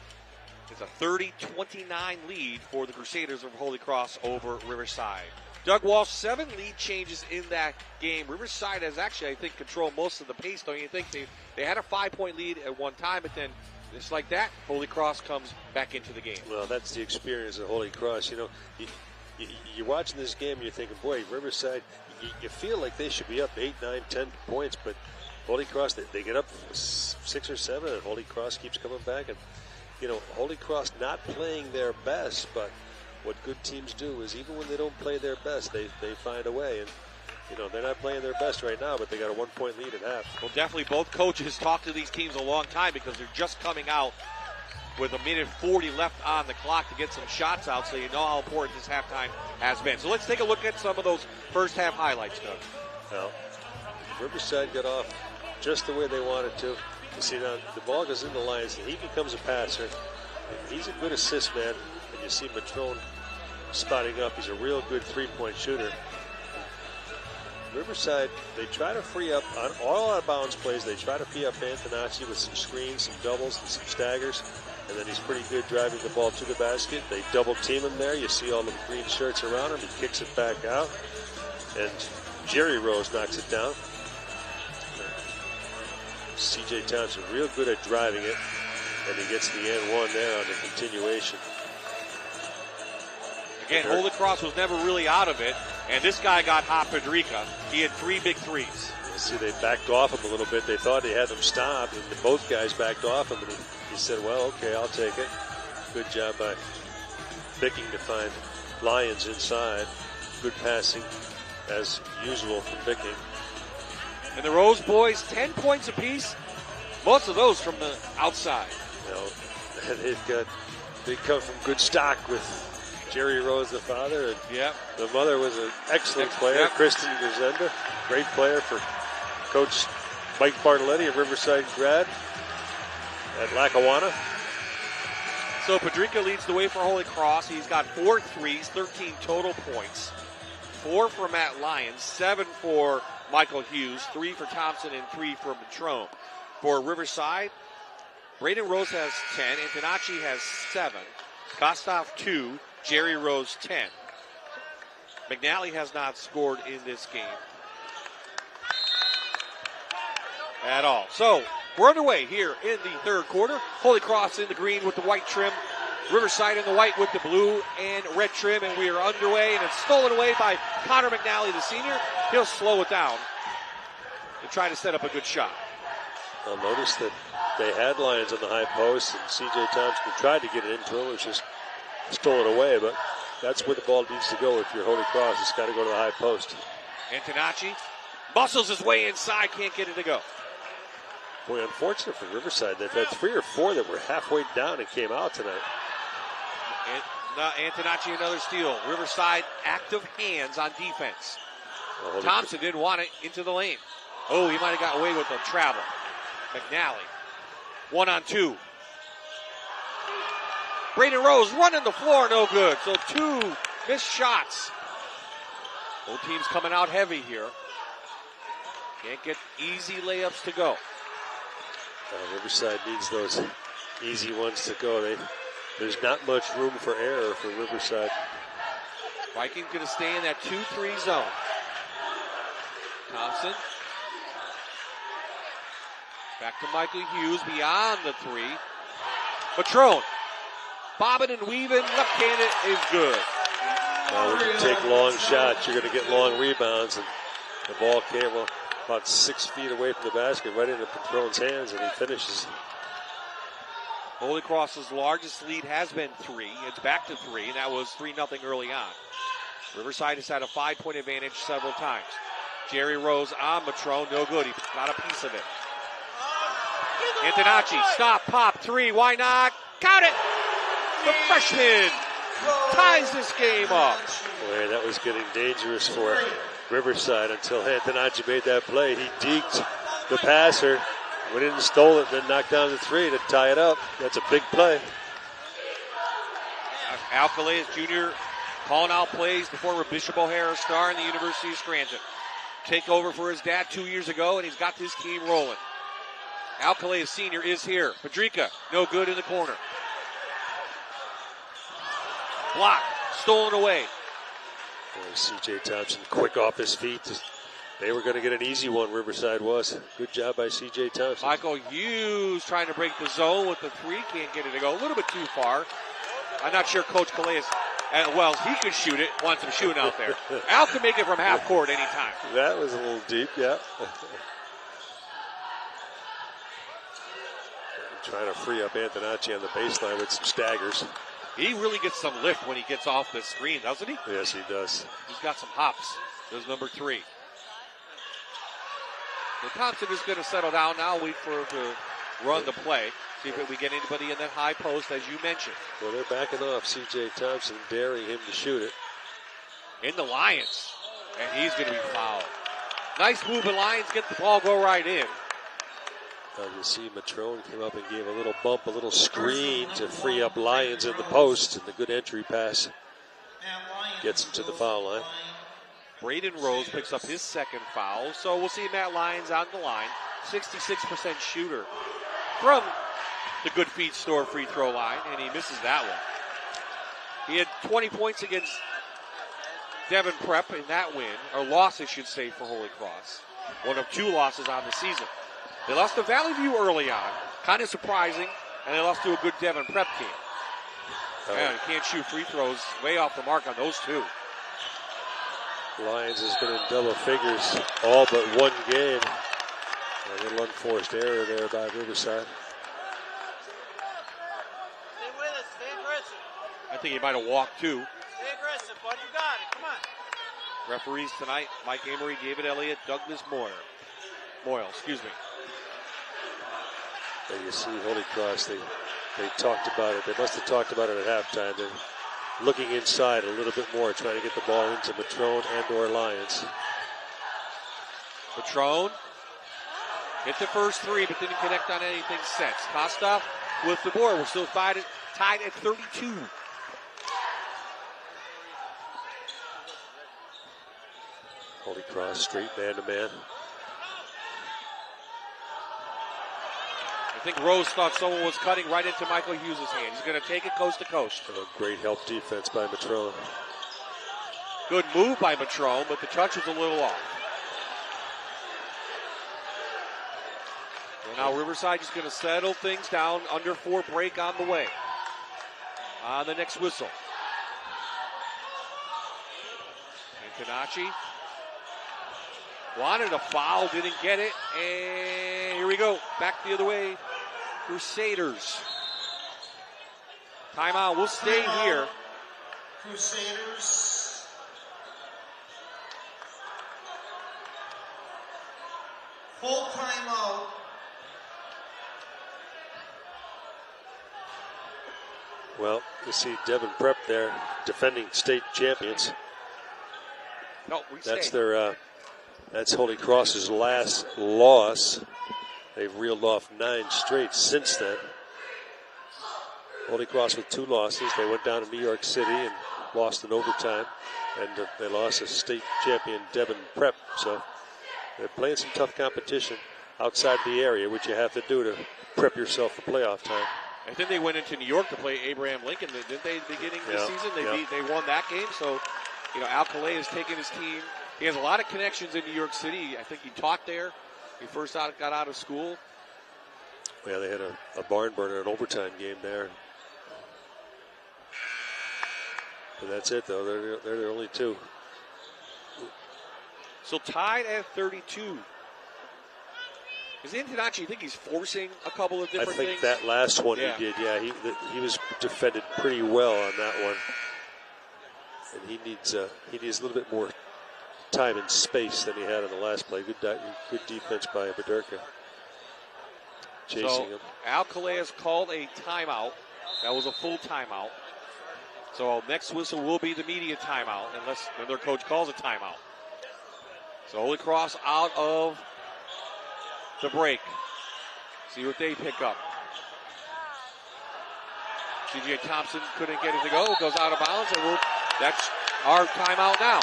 It's a 30-29 lead for the Crusaders of Holy Cross over Riverside. Doug Walsh, 7 lead changes in that game. Riverside has actually, I think, controlled most of the pace, don't you think? They had a 5-point lead at one time, but then just like that, Holy Cross comes back into the game. Well, that's the experience of Holy Cross. You're watching this game and you're thinking, boy, Riverside, you feel like they should be up 8, 9, 10 points, but Holy Cross, they get up 6 or 7, and Holy Cross keeps coming back. And, Holy Cross not playing their best, but what good teams do is even when they don't play their best, they find a way. And, they're not playing their best right now, but they got a 1-point lead at half. Well, definitely both coaches talk to these teams a long time because they're just coming out with 1:40 left on the clock to get some shots out, so you know how important this halftime has been. So let's take a look at some of those first half highlights, Doug. Well, Riverside got off just the way they wanted to. You see now the ball goes in the Lions, and he becomes a passer. He's a good assist man, and you see Matrone spotting up. He's a real good three-point shooter. Riverside, they try to free up on all out-of-bounds plays. They try to free up Antonacci with some screens, some doubles, and some staggers. And then he's pretty good driving the ball to the basket. They double-team him there. You see all the green shirts around him. He kicks it back out. And Jerry Rose knocks it down. C.J. Thompson real good at driving it. And he gets the and one there on the continuation. Again, Holy Cross was never really out of it. And this guy got hot, Pedrica. He had 3 big threes. You see, they backed off him a little bit. They thought they had him stopped, and both guys backed off him. And he said, well, okay, I'll take it. Good job by Bicking to find Lyons inside. Good passing, as usual, from Bicking. And the Rose boys, 10 points apiece. Most of those from the outside. They come from good stock with Jerry Rose, the father, and the mother was an excellent player, Kristen Grisenda, great player for Coach Mike Bartoletti, a Riverside grad at Lackawanna. So Pedrica leads the way for Holy Cross. He's got 4 threes, 13 total points. 4 for Matt Lyons, 7 for Michael Hughes, 3 for Thompson, and 3 for Matrone. For Riverside, Braden Rose has 10, Antonacci has 7, Kostov 2, Jerry Rose 10. McNally has not scored in this game at all. So we're underway here in the third quarter. Holy Cross in the green with the white trim. Riverside in the white with the blue and red trim. And we are underway, and it's stolen away by Connor McNally, the senior. He'll slow it down and try to set up a good shot. I'll notice that they had Lyons on the high post, and C.J. Thompson tried to get it into him, which is stolen away, but that's where the ball needs to go if you're Holy Cross. It's got to go to the high post. Antonacci muscles his way inside, can't get it to go. Boy, unfortunate for Riverside. They've had 3 or 4 that were halfway down and came out tonight. Antonacci, another steal. Riverside, active hands on defense. Thompson didn't want it into the lane. Oh, he might have got away with the travel. McNally, 1-on-2. Braden Rose running the floor, no good. So 2 missed shots. Both teams coming out heavy here. Can't get easy layups to go. Riverside needs those easy ones to go. There's not much room for error for Riverside. Vikings going to stay in that 2-3 zone. Thompson. Back to Michael Hughes beyond the 3. Matrone. Bobbing and weaving, left-handed is good. When you take long shots, you're going to get long rebounds, and the ball came about 6 feet away from the basket, right into Matrone's hands, and he finishes. Holy Cross's largest lead has been 3. It's back to 3, and that was 3-0 early on. Riverside has had a 5-point advantage several times. Jerry Rose on Matrone, no good. He got a piece of it. Antonacci, stop, pop, 3, why not? Count it! The freshman ties this game up. Boy, that was getting dangerous for Riverside until Antonacci made that play. He deked the passer, went in and stole it, then knocked down the 3 to tie it up. That's a big play. Al Calais Jr. calling out plays, the former Bishop O'Hara star in the University of Scranton. Take over for his dad 2 years ago, and he's got this team rolling. Al Calais Sr. is here. Pedrica, no good in the corner. Block, stolen away. Boy, C.J. Thompson quick off his feet. They were going to get an easy one, Riverside was. Good job by C.J. Thompson. Michael Hughes trying to break the zone with the 3. Can't get it to go. A little bit too far. I'm not sure Coach Calais, he could shoot it. Wants him shooting out there. Al can make it from half court anytime. That was a little deep, yeah. Trying to free up Antonacci on the baseline with some staggers. He really gets some lift when he gets off the screen, doesn't he? Yes, he does. He's got some hops. There's number 3. So Thompson is going to settle down now, wait for him to run the play. See if we get anybody in that high post, as you mentioned. Well, they're backing off C.J. Thompson, daring him to shoot it. In the Lions, and he's going to be fouled. Nice move, the Lions get the ball, go right in. You see Matrone came up and gave a little bump, a little screen to free up Lions in the post, and the good entry pass gets him to the foul line. Braden Rose picks up his second foul, so we'll see Matt Lyons on the line. 66% shooter from the Good Feed Store free throw line, and he misses that one. He had 20 points against Devon Prep in that win, or loss, I should say, for Holy Cross. One of 2 losses on the season. They lost to Valley View early on, kind of surprising, and they lost to a good Devon Prep team. Man, can't shoot free throws, way off the mark on those 2. Lions has been in double figures all but one game. A little unforced error there by Riverside. Stay with us. Stay aggressive. I think he might have walked too. Stay aggressive, bud. You got it. Come on. Referees tonight, Mike Amory, David Elliott, Douglas Moyle, excuse me. And you see Holy Cross, they talked about it. They must have talked about it at halftime. They're looking inside a little bit more, trying to get the ball into Matrone and or Lions. Matrone hit the first 3, but didn't connect on anything since. Kostoff with the board. We're still tied at 32. Holy Cross straight man-to-man. I think Rose thought someone was cutting right into Michael Hughes' hand. He's going to take it coast to coast. A great help defense by Matrone. Good move by Matrone, but the touch was a little off. And now Riverside is going to settle things down. Under 4 break on the way. On the next whistle. Antonacci wanted a foul, didn't get it. And here we go. Back the other way. Crusaders. Timeout. We'll stay here. Crusaders. Full timeout. Well, you see Devon Prep there, defending state champions. No, we That's stay. their. That's Holy Cross's last loss. They've reeled off 9 straight since then. Holy Cross with 2 losses. They went down to New York City and lost in overtime. And they lost to state champion Devon Prep. So they're playing some tough competition outside the area, which you have to do to prep yourself for playoff time. I think they went into New York to play Abraham Lincoln, didn't they, at the beginning of the season? They won that game. So, Al Calais has taken his team. He has a lot of connections in New York City. I think he taught there. He first got out of school. Yeah, they had a barn burner, an overtime game there. But that's it, though. They're the only 2. So tied at 32. Is Antonacci, you think he's forcing a couple of different things? I think that last one he did, yeah. He was defended pretty well on that one. And he needs a little bit more time and space than he had on the last play. Good defense by Bederka. Chasing him. Al Calais has called a timeout. That was a full timeout. So next whistle will be the media timeout unless their coach calls a timeout. So Holy Cross out of the break. See what they pick up. C.J. Thompson couldn't get it to go. Goes out of bounds, and that's our timeout now.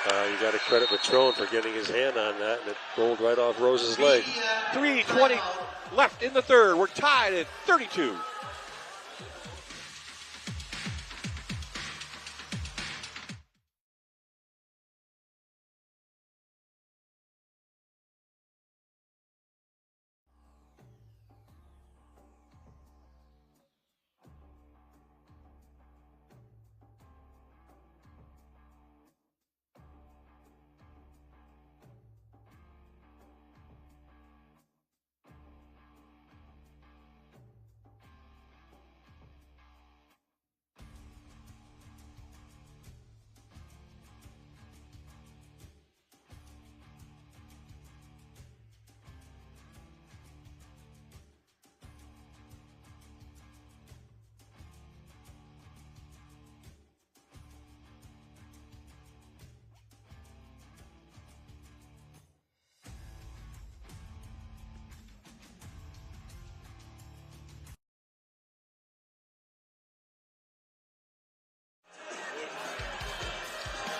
You got to credit Matrone for getting his hand on that, and it rolled right off Rose's leg. 3:20 left in the third. We're tied at 32.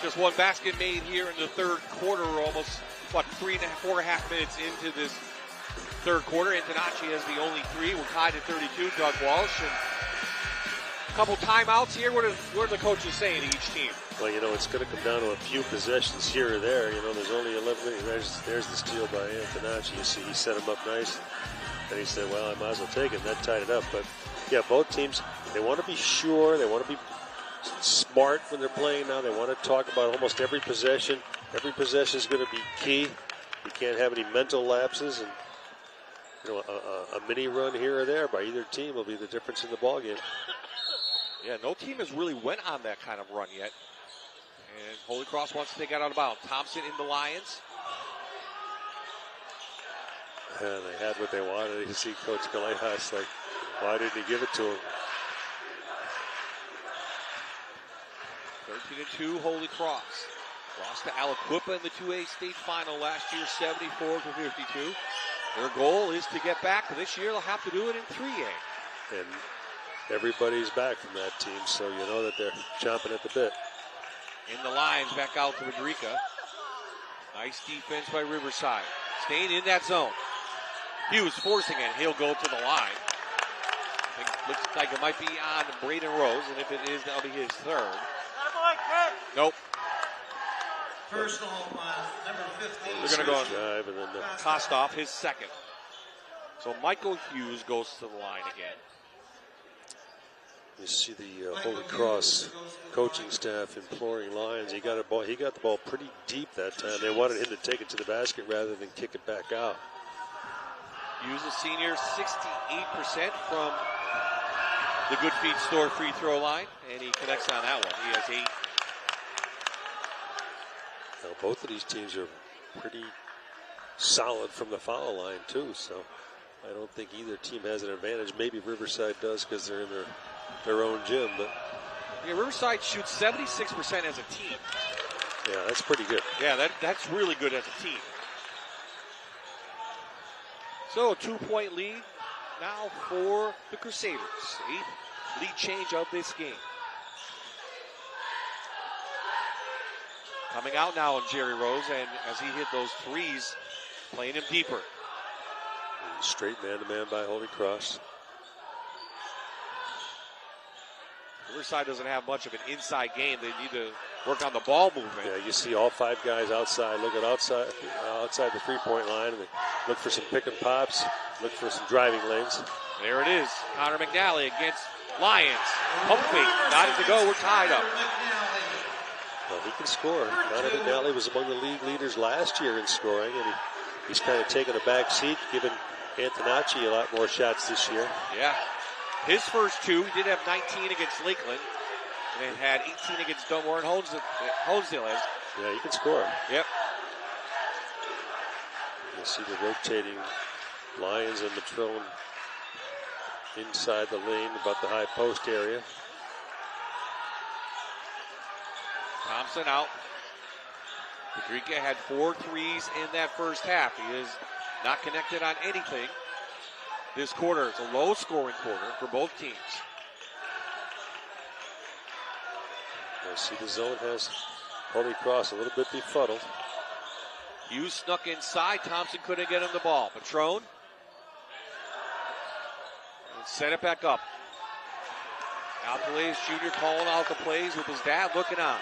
Just one basket made here in the third quarter. We're almost, 4.5 minutes into this third quarter. Antonacci has the only three. We're tied at 32. Doug Walsh. And a couple timeouts here. What are the coaches saying to each team? Well, it's going to come down to a few possessions here or there. There's only 11 minutes. There's the steal by Antonacci. You see, he set him up nice. And he said, well, I might as well take it. And that tied it up. But, yeah, both teams, they want to be sure. They want to be smart when they're playing now. They want to talk about almost every possession. Every possession is going to be key. You can't have any mental lapses. And, a mini run here or there by either team will be the difference in the ballgame. Yeah, no team has really went on that kind of run yet. And Holy Cross wants to take it out of bounds. Thompson in the Lions. And they had what they wanted. You see Coach Galehas, like, why didn't he give it to him? 13-2, Holy Cross. Lost to Aliquippa in the 2A state final last year, 74-52. Their goal is to get back. This year they'll have to do it in 3A. And everybody's back from that team, so you know that they're chomping at the bit. In the lines, back out to Madrica. Nice defense by Riverside. Staying in that zone. Hughes forcing it. He'll go to the line. Looks like it might be on Braden Rose, and if it is, that'll be his third. Nope. Personal number 15. They're going to go on drive and then Kostoff, his second. So Michael Hughes goes to the line again. You see the Holy Cross coaching staff imploring Lions. He got the ball pretty deep that time. They wanted him to take it to the basket rather than kick it back out. Hughes, a senior, 68% from the Good Feed Store free throw line, and he connects on that one. He has 8. Now, both of these teams are pretty solid from the foul line, too, so I don't think either team has an advantage. Maybe Riverside does because they're in their own gym, but yeah, Riverside shoots 76% as a team. Yeah, that's pretty good. Yeah, that's really good as a team. So a 2-point lead now for the Crusaders. 8th lead change of this game. Coming out now on Jerry Rose, and as he hit those threes, playing him deeper. Straight man-to-man by Holy Cross. Riverside doesn't have much of an inside game. They need to work on the ball movement. Yeah, you see all 5 guys outside. Look at outside the three-point line, and they look for some pick and pops, look for some driving lanes. There it is. Connor McNally against Lions. Pump fake. Not to go. We're tied up. Well, he can score. Connor McNally was among the league leaders last year in scoring, and he's kind of taken a back seat, giving Antonacci a lot more shots this year. Yeah. His first 2, he did have 19 against Lakeland, and then had 18 against Dunmore and Honesdale has. Yeah, he can score. Yep. You see the rotating Lions and Matrone inside the lane, about the high post area. Thompson out. Padrica had 4 threes in that first half. He is not connected on anything. This quarter, it's a low-scoring quarter for both teams. I see the zone has Holy Cross a little bit befuddled. Hughes snuck inside. Thompson couldn't get him the ball. Patrone. And set it back up. Alcalez Jr. calling out the plays with his dad looking on.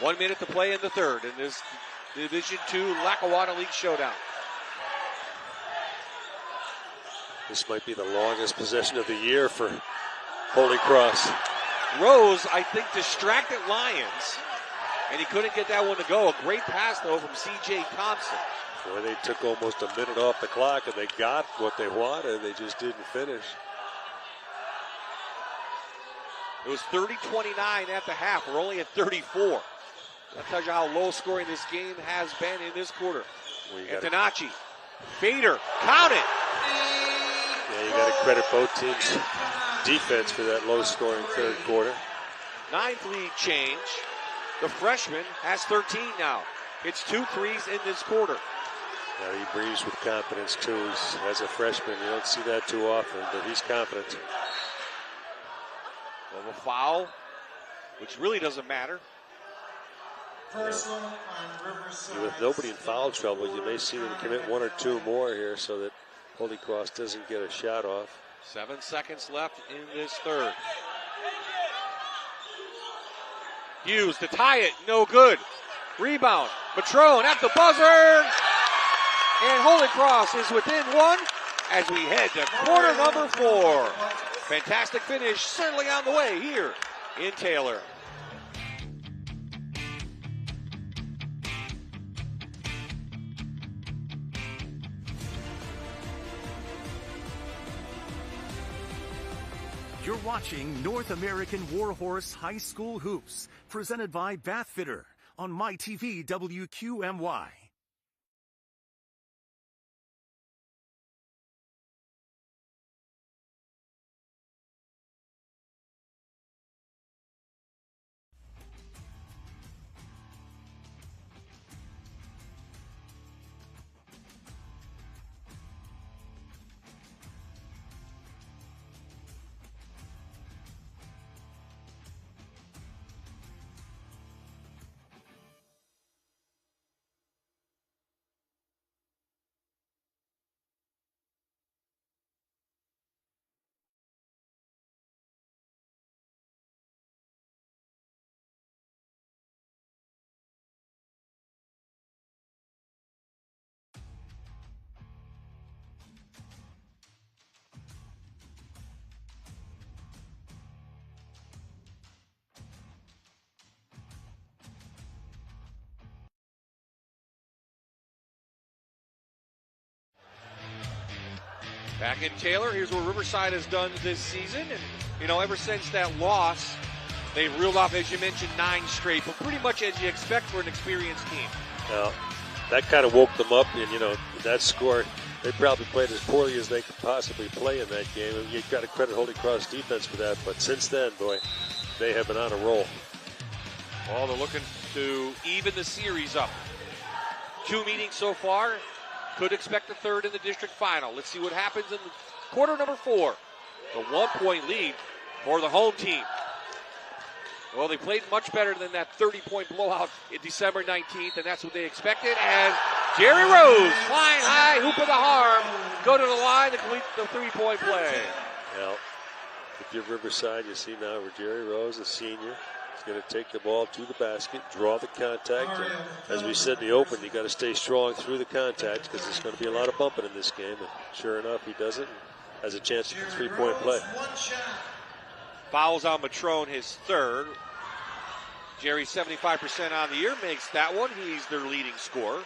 1 minute to play in the third in this Division II Lackawanna League showdown. This might be the longest possession of the year for Holy Cross. Rose, I think, distracted Lions, and he couldn't get that one to go. A great pass, though, from C.J. Thompson. Boy, they took almost a minute off the clock, and they got what they wanted. They just didn't finish. It was 30-29 at the half. We're only at 34. That tells you how low scoring this game has been in this quarter. Antonacci, fader, count it. Yeah, you got to credit both teams' defense for that low scoring third quarter. 9th lead change. The freshman has 13 now. It's 2 threes in this quarter. Now he breathes with confidence too. As a freshman, you don't see that too often, but he's confident. Well, a foul, which really doesn't matter. Personal on Riverside. With nobody in foul trouble, you may see them commit one or two more here so that Holy Cross doesn't get a shot off. 7 seconds left in this third. Hughes to tie it, no good. Rebound, Matrone at the buzzer. And Holy Cross is within one as we head to quarter number 4. Fantastic finish, certainly on the way here in Taylor. You're watching North American Warhorse High School Hoops, presented by Bathfitter on MyTV WQMY. Back in Taylor, here's what Riverside has done this season. And, you know, ever since that loss, they've reeled off, as you mentioned, 9 straight, but pretty much as you expect for an experienced team. Well, that kind of woke them up, and, you know, that score, they probably played as poorly as they could possibly play in that game. And you've got to credit Holy Cross defense for that, but since then, boy, they have been on a roll. Well, they're looking to even the series up. 2 meetings so far. Could expect a third in the district final. Let's see what happens in quarter number 4. The 1-point lead for the home team. Well, they played much better than that 30-point blowout in December 19th, and that's what they expected. And Jerry Rose, flying high, hoop of the arm, go to the line to complete the 3-point play. Well, if you're Riverside, you see now where Jerry Rose, a senior, is going to take the ball to the basket, draw the contact. And as we said in the open, you got to stay strong through the contact because there's going to be a lot of bumping in this game. And sure enough, he does it and has a chance to get a 3-point play. Fouls on Matrone, his third. Jerry, 75% on the year, makes that one. He's their leading scorer.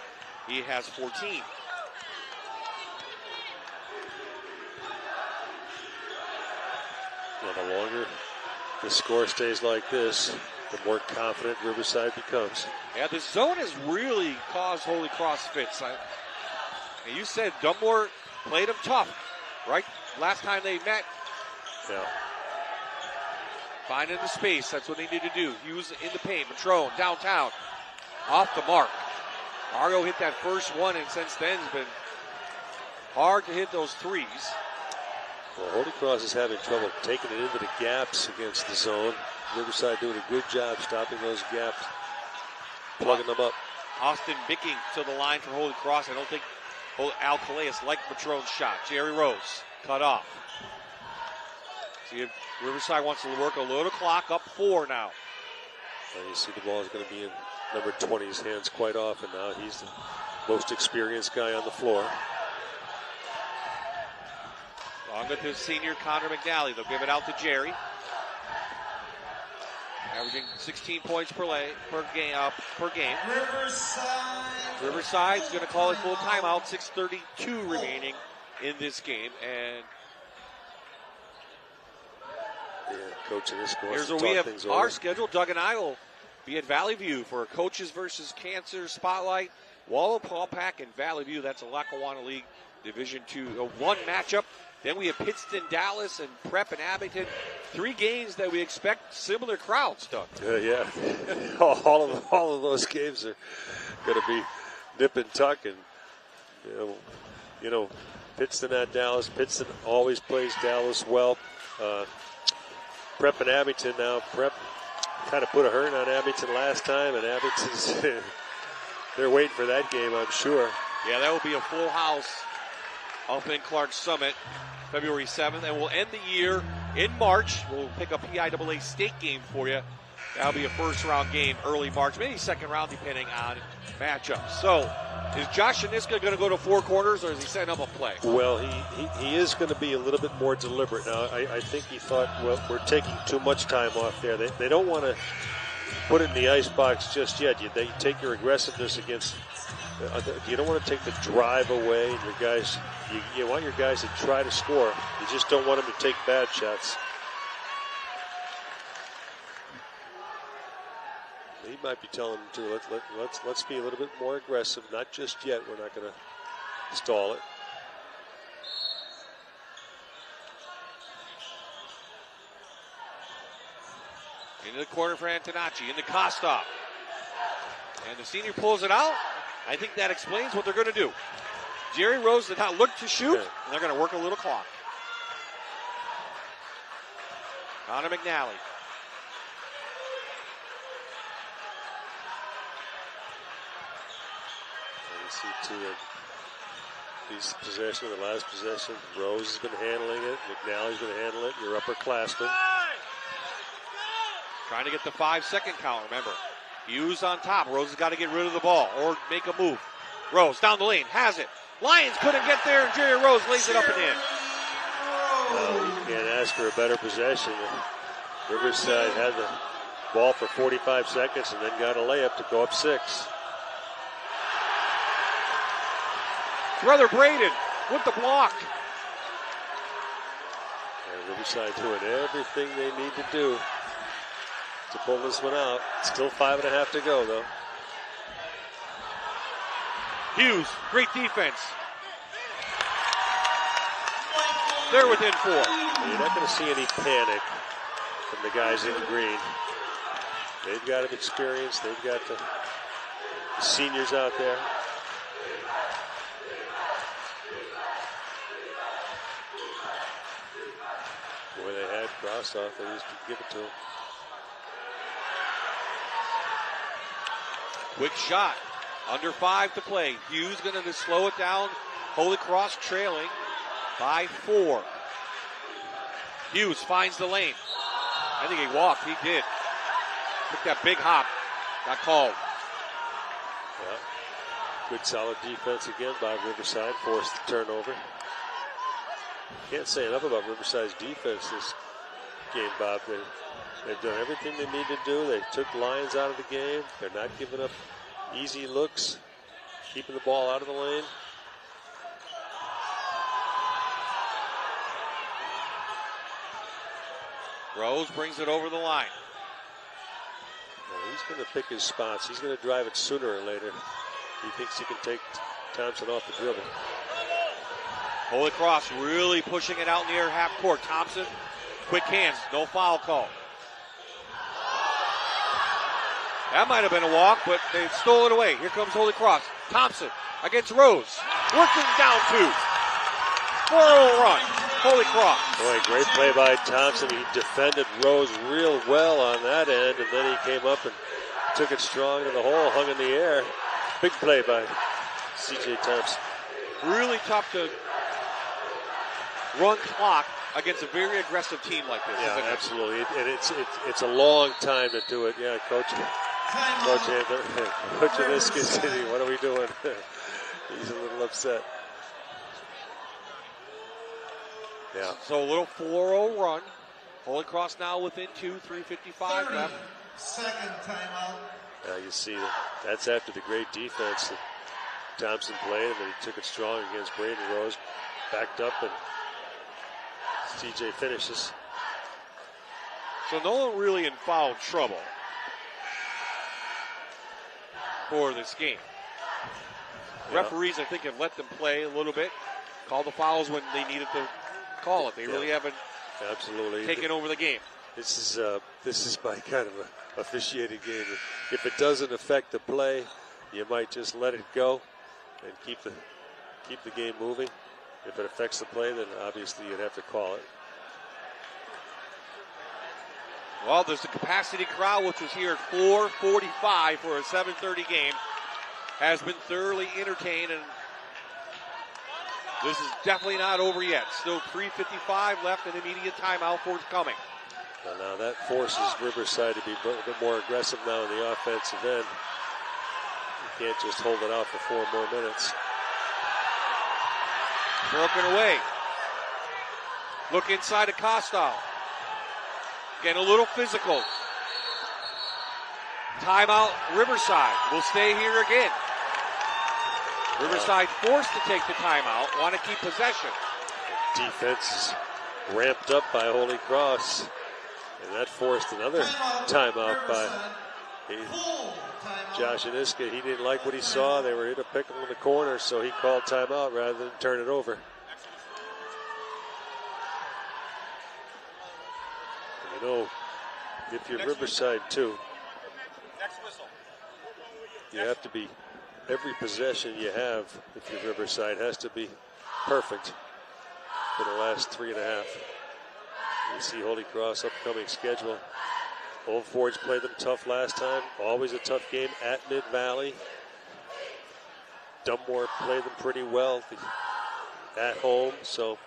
He has 14. Well, the longer the score stays like this, the more confident Riverside becomes. Yeah, the zone has really caused Holy Cross fits. And you said Dunmore played them tough, right? Last time they met. Yeah. Finding the space, that's what they need to do. Hughes in the paint, Matrone downtown, off the mark. Mario hit that first one, and since then it's been hard to hit those threes. Well, Holy Cross is having trouble taking it into the gaps against the zone. Riverside doing a good job stopping those gaps, plugging them up. Austin Bicking to the line for Holy Cross. I don't think Al Calais liked Matrone's shot. Jerry Rose cut off. See if Riverside wants to work a little clock, up 4 now. And you see the ball is going to be in number 20's hands quite often now. He's the most experienced guy on the floor. Long with his senior Connor McNally. They'll give it out to Jerry. Averaging 16 points per game. Riverside's going to call a full timeout. 6:32 remaining in this game. And coach in this course. Here's where we have our schedule. Doug and I will be at Valley View for a Coaches versus Cancer Spotlight. Wallow-Paulpack and Valley View. That's a Lackawanna League Division 1 matchup. Then we have Pittston, Dallas, and Prep and Abington. 3 games that we expect similar crowds, Doug. Yeah. all of those games are going to be nip and tuck. And, you know, Pittston at Dallas. Pittston always plays Dallas well. Prep and Abington now. Prep kind of put a hurt on Abington last time, and Abington's they're waiting for that game, I'm sure. Yeah, that will be a full house up in Clark Summit, February 7th, and we'll end the year in March. We'll pick a PIAA state game for you. That'll be a first-round game early March, maybe second round, depending on matchups. So, is Josh Shaniska going to go to four quarters, or is he setting up a play? Well, he is going to be a little bit more deliberate. Now, I think he thought, well, we're taking too much time off there. They don't want to put it in the icebox just yet. You take your aggressiveness against, you don't want to take the drive away. And your guys, you want your guys to try to score. You just don't want them to take bad shots. He might be telling them too, let's be a little bit more aggressive. Not just yet. We're not going to stall it. Into the corner for Antonacci, into Kostov. And the senior pulls it out. I think that explains what they're going to do. Jerry Rose did not look to shoot, and they're going to work a little clock. Connor McNally. See these possession, the last possession, Rose has been handling it, McNally's going to handle it, your upperclassman. Trying to get the 5-second count, remember. Hughes on top, Rose has got to get rid of the ball or make a move. Rose down the lane, has it. Lions couldn't get there, and Jerry Rose lays it up and in. You can't ask for a better possession. Riverside had the ball for 45 seconds and then got a layup to go up 6. Brother Braden with the block. And Riverside doing everything they need to do to pull this one out. Still 5.5 to go, though. Hughes, great defense. They're within 4. You're not going to see any panic from the guys in green. They've got experience. They've got the seniors out there. Boy, they had Krossoff. They used to give it to him. Quick shot. Under 5 to play. Hughes going to slow it down. Holy Cross trailing by 4. Hughes finds the lane. I think he walked. He did. Took that big hop. Got called. Yeah. Good solid defense again by Riverside. Forced the turnover. Can't say enough about Riverside's defense this game, Bob. They've done everything they need to do. They took Lions out of the game. They're not giving up easy looks, keeping the ball out of the lane. Rose brings it over the line. Well, he's going to pick his spots. He's going to drive it sooner or later. He thinks he can take Thompson off the dribble. Holy Cross really pushing it out near half court. Thompson, quick hands, no foul call. That might have been a walk, but they stole it away. Here comes Holy Cross. Thompson against Rose. Working down 2. 4-0 run. Holy Cross. Boy, great play by Thompson. He defended Rose real well on that end, and then he came up and took it strong to the hole, hung in the air. Big play by C.J. Thompson. Really tough to run clock against a very aggressive team like this. Yeah, absolutely. And it's a long time to do it. Yeah, Coach Anthem, Coach Aniska, what are we doing? He's a little upset. Yeah. So a little 4-0 run. Holy Cross now within 2, 3:55 left. Second timeout. You see that's after the great defense that Thompson played, and then he took it strong against Braden Rose, backed up, and CJ finishes. So no one really in foul trouble for this game. Yeah. Referees, I think, have let them play a little bit, call the fouls when they needed to call it. They really haven't taken over the game. This is my kind of a officiated game. If it doesn't affect the play, you might just let it go and keep the game moving. If it affects the play, then obviously you'd have to call it. Well, there's the capacity crowd, which was here at 4:45 for a 7:30 game, has been thoroughly entertained, and this is definitely not over yet. Still 3:55 left, and immediate timeout forthcoming. Well, now that forces Riverside to be a little bit more aggressive now in the offensive end. You can't just hold it out for 4 more minutes. Broken away. Look inside of Kostow. Getting a little physical. Timeout, Riverside will stay here again. Riverside forced to take the timeout, want to keep possession. Defense is ramped up by Holy Cross, and that forced another timeout by Josh Aniska. He didn't like what he saw. They were here to pick him in the corner, so he called timeout rather than turn it over. You know, if you're Riverside too, you have to be, every possession you have, if you're Riverside, has to be perfect for the last 3.5. You see Holy Cross upcoming schedule. Old Forge played them tough last time. Always a tough game at Mid-Valley. Dunmore played them pretty well at home, so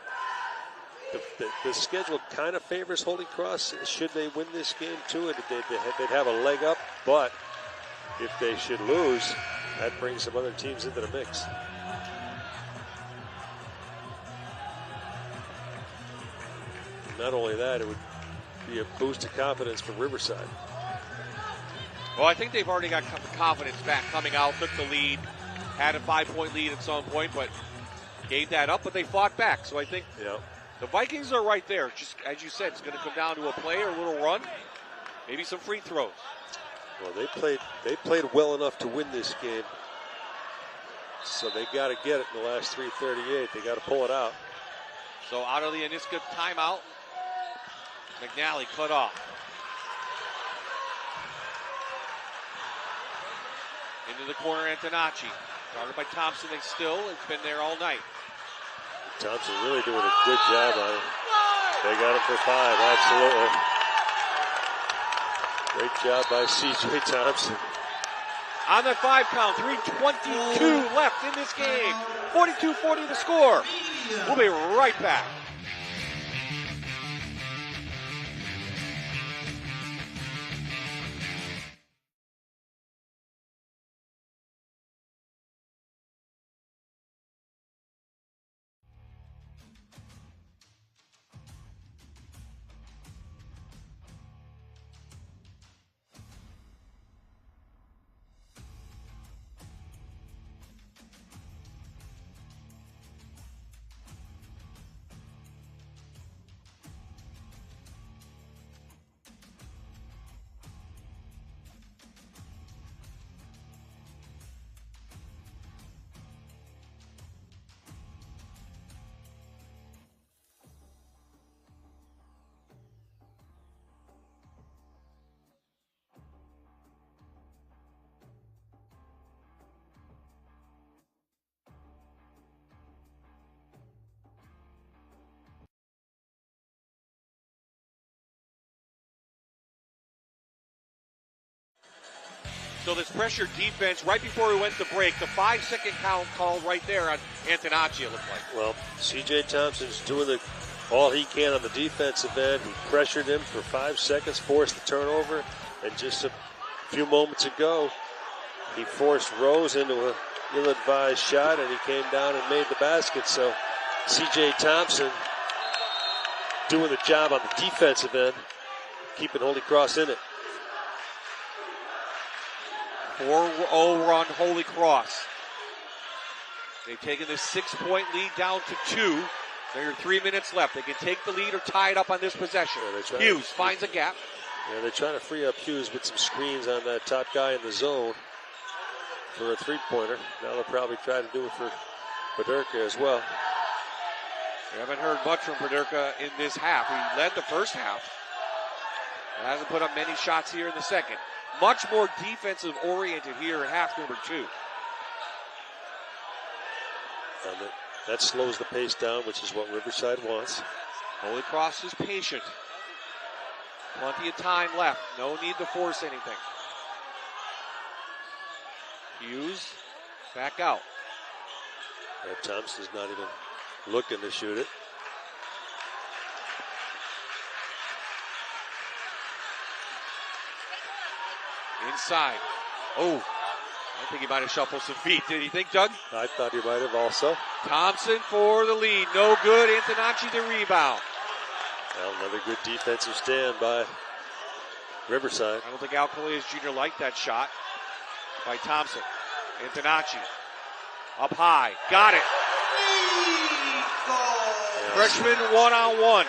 the schedule kind of favors Holy Cross. Should they win this game too, they'd have a leg up, but if they should lose, that brings some other teams into the mix. Not only that, it would be a boost of confidence for Riverside. Well, I think they've already got confidence back coming out, took the lead, had a 5-point lead at some point, but gave that up, but they fought back. So I think the Vikings are right there. Just as you said, it's going to come down to a play or a little run, maybe some free throws. Well, they played well enough to win this game, so they got to get it in the last 3:38. They got to pull it out. So out of the Aniska timeout, McNally cut off. Into the corner, Antonacci. Guarded by Thompson, and still, it's been there all night. Thompson really doing a good job on it. They got him for 5, absolutely. Great job by C.J. Thompson. On the 5 count, 3:22 left in this game. 42-40 the score. We'll be right back. So this pressure defense, right before we went to break, the 5-second count called right there on Antonacci, it looked like. Well, C.J. Thompson's doing all he can on the defensive end. He pressured him for 5 seconds, forced the turnover, and just a few moments ago, he forced Rose into an ill-advised shot, and he came down and made the basket. So C.J. Thompson doing the job on the defensive end, keeping Holy Cross in it. 4-0 run, Holy Cross. They've taken this 6-point lead down to 2. There are 3 minutes left. They can take the lead or tie it up on this possession. Yeah, Hughes finds a gap. Yeah, they're trying to free up Hughes with some screens on that top guy in the zone for a three-pointer. Now they'll probably try to do it for Paderka as well. We haven't heard much from Paderka in this half. He led the first half. He hasn't put up many shots here in the second. Much more defensive oriented here in half number 2. And that slows the pace down, which is what Riverside wants. Holy Cross is patient. Plenty of time left. No need to force anything. Hughes back out. Thompson's not even looking to shoot it. Inside. Oh, I think he might have shuffled some feet. Did you think, Doug? I thought he might have also. Thompson for the lead. No good. Antonacci the rebound. Well, another good defensive stand by Riverside. I don't think Al Calais Jr. liked that shot by Thompson. Antonacci up high. Got it. Yeah. Freshman one-on-one.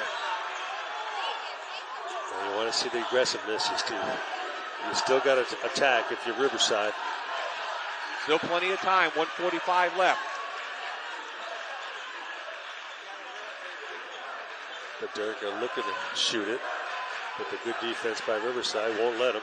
Well, you want to see the aggressiveness. You still got to attack if you're Riverside. Still plenty of time. 1:45 left. But Derek are looking to shoot it. But the good defense by Riverside won't let him.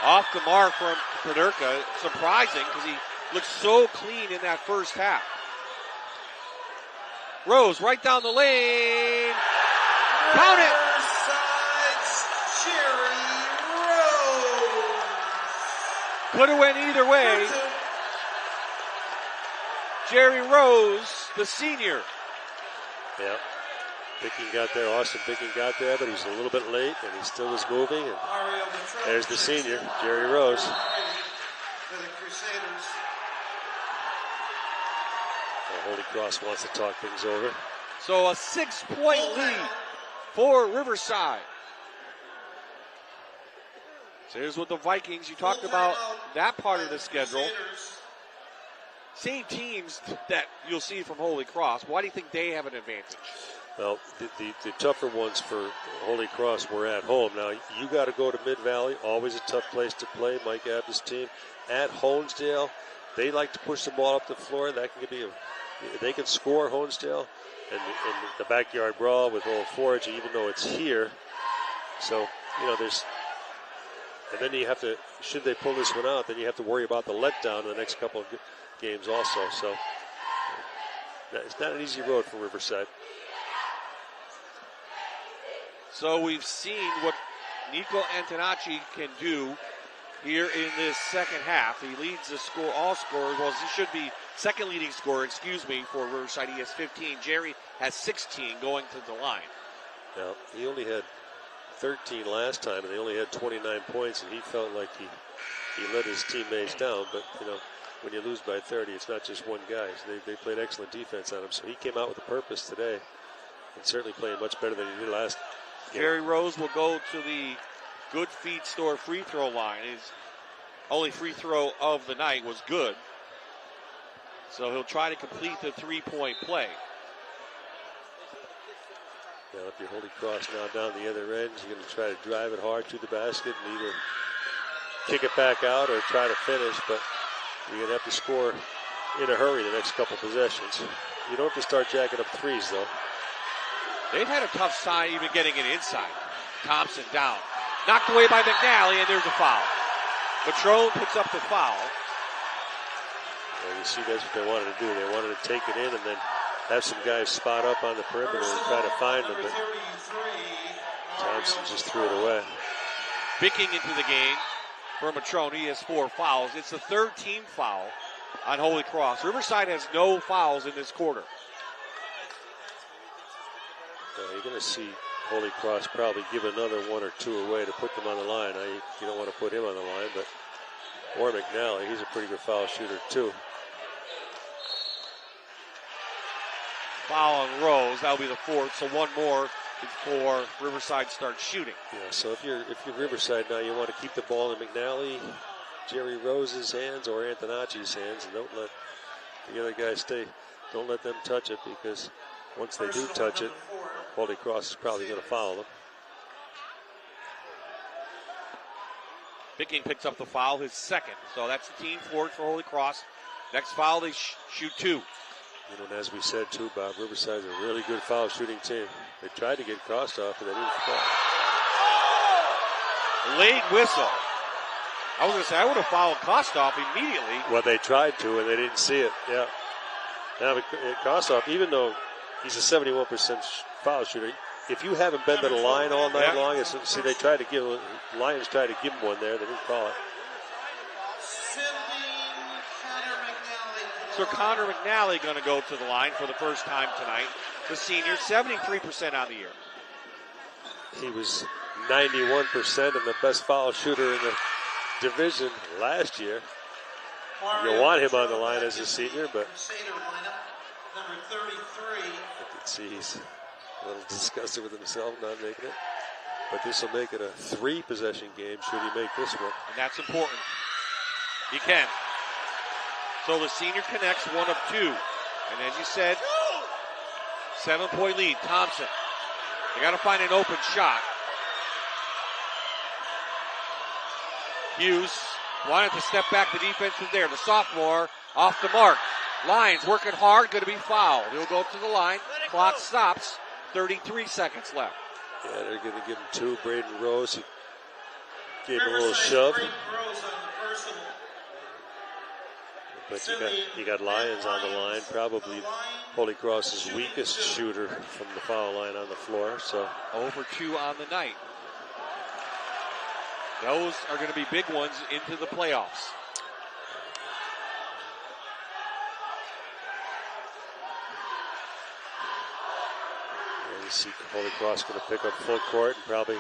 Off the mark from Paderka. Surprising because he looked so clean in that first half. Rose right down the lane. Count it. Riverside's Jerry Rose. Could have went either way. Jerry Rose, the senior. Yeah. Picking got there. Austin Picking got there, but he was a little bit late, and he still was moving. And there's the senior, Jerry Rose. For the Crusaders. Holy Cross wants to talk things over. So a 6-point lead for Riverside. So here's what the Vikings, you talked about that part of the schedule. Same teams that you'll see from Holy Cross. Why do you think they have an advantage? Well, the tougher ones for Holy Cross were at home. Now, you got to go to Mid-Valley, always a tough place to play. Mike Abd's team. At Honesdale, they like to push the ball up the floor. That can be they can score Honesdale. And the backyard brawl with Old Forge, even though it's here. So, there's... And then you have to, should they pull this one out, then you have to worry about the letdown in the next couple of games also. So, it's not an easy road for Riverside. So we've seen what Nico Antonacci can do here in this second half. He leads the score, all scorers. Well, he should be second leading scorer, for Riverside. He has 15. Jerry has 16 going to the line. Now, he only had 13 last time, and they only had 29 points, and he felt like he let his teammates down. But, when you lose by 30, it's not just one guy. So they played excellent defense on him. So he came out with a purpose today and certainly playing much better than he did last game. Jerry Rose will go to the Good Feet Store free throw line. His only free throw of the night was good. So he'll try to complete the three-point play. Now, if you're Holy Cross now down the other end, you're going to try to drive it hard to the basket and either kick it back out or try to finish, but you're going to have to score in a hurry the next couple possessions. You don't have to start jacking up threes, though. They've had a tough time even getting it inside. Thompson down. Knocked away by McNally, and there's a foul. Patron picks up the foul. Well, you see, that's what they wanted to do. They wanted to take it in and then have some guys spot up on the perimeter and try to find them, but Thompson just threw it away. Picking into the game for Matron. He has 4 fouls. It's the third team foul on Holy Cross. Riverside has no fouls in this quarter. You're going to see Holy Cross probably give another 1 or 2 away to put them on the line. You don't want to put him on the line, but or McNally, he's a pretty good foul shooter too. Foul on Rose. That'll be the 4th. So one more before Riverside starts shooting. Yeah. So if you're Riverside now, you want to keep the ball in McNally, Jerry Rose's hands, or Antonacci's hands, and don't let the other guys stay. Don't let them touch it, because once they do touch it, Holy Cross is probably going to foul them. Picking picks up the foul, his second. So that's the team 4th for Holy Cross. Next foul, they shoot 2. And as we said too, Bob, Riverside's a really good foul shooting team. They tried to get crossed off, but they didn't foul. Late whistle. I was going to say, I would have fouled Kostoff immediately. Well, they tried to, and they didn't see it. Yeah. Now, Kosoff, even though he's a 71% foul shooter, if you haven't been to the line all night long, see, they tried to give Lions tried to give him one there. They didn't call it. So Connor McNally going to go to the line for the first time tonight. The senior, 73% on the year. He was 91% and the best foul shooter in the division last year. You want him on the line as a senior, but Number 33. I can see he's a little disgusted with himself not making it. But this will make it a 3-possession game should he make this one. And that's important. He can. So the senior connects 1 of 2. And as you said, 7-point lead. Thompson. They got to find an open shot. Hughes wanted to step back. The defense was there. The sophomore off the mark. Lions working hard, going to be fouled. He'll go to the line. Clock stops. 33 seconds left. Yeah, they're going to give him 2. Braden Rose, he gave him a little shove. But you got Lions on the line. Probably Holy Cross's weakest shooter from the foul line on the floor. So 0 for 2 on the night. Those are going to be big ones into the playoffs. You see Holy Cross going to pick up full court and probably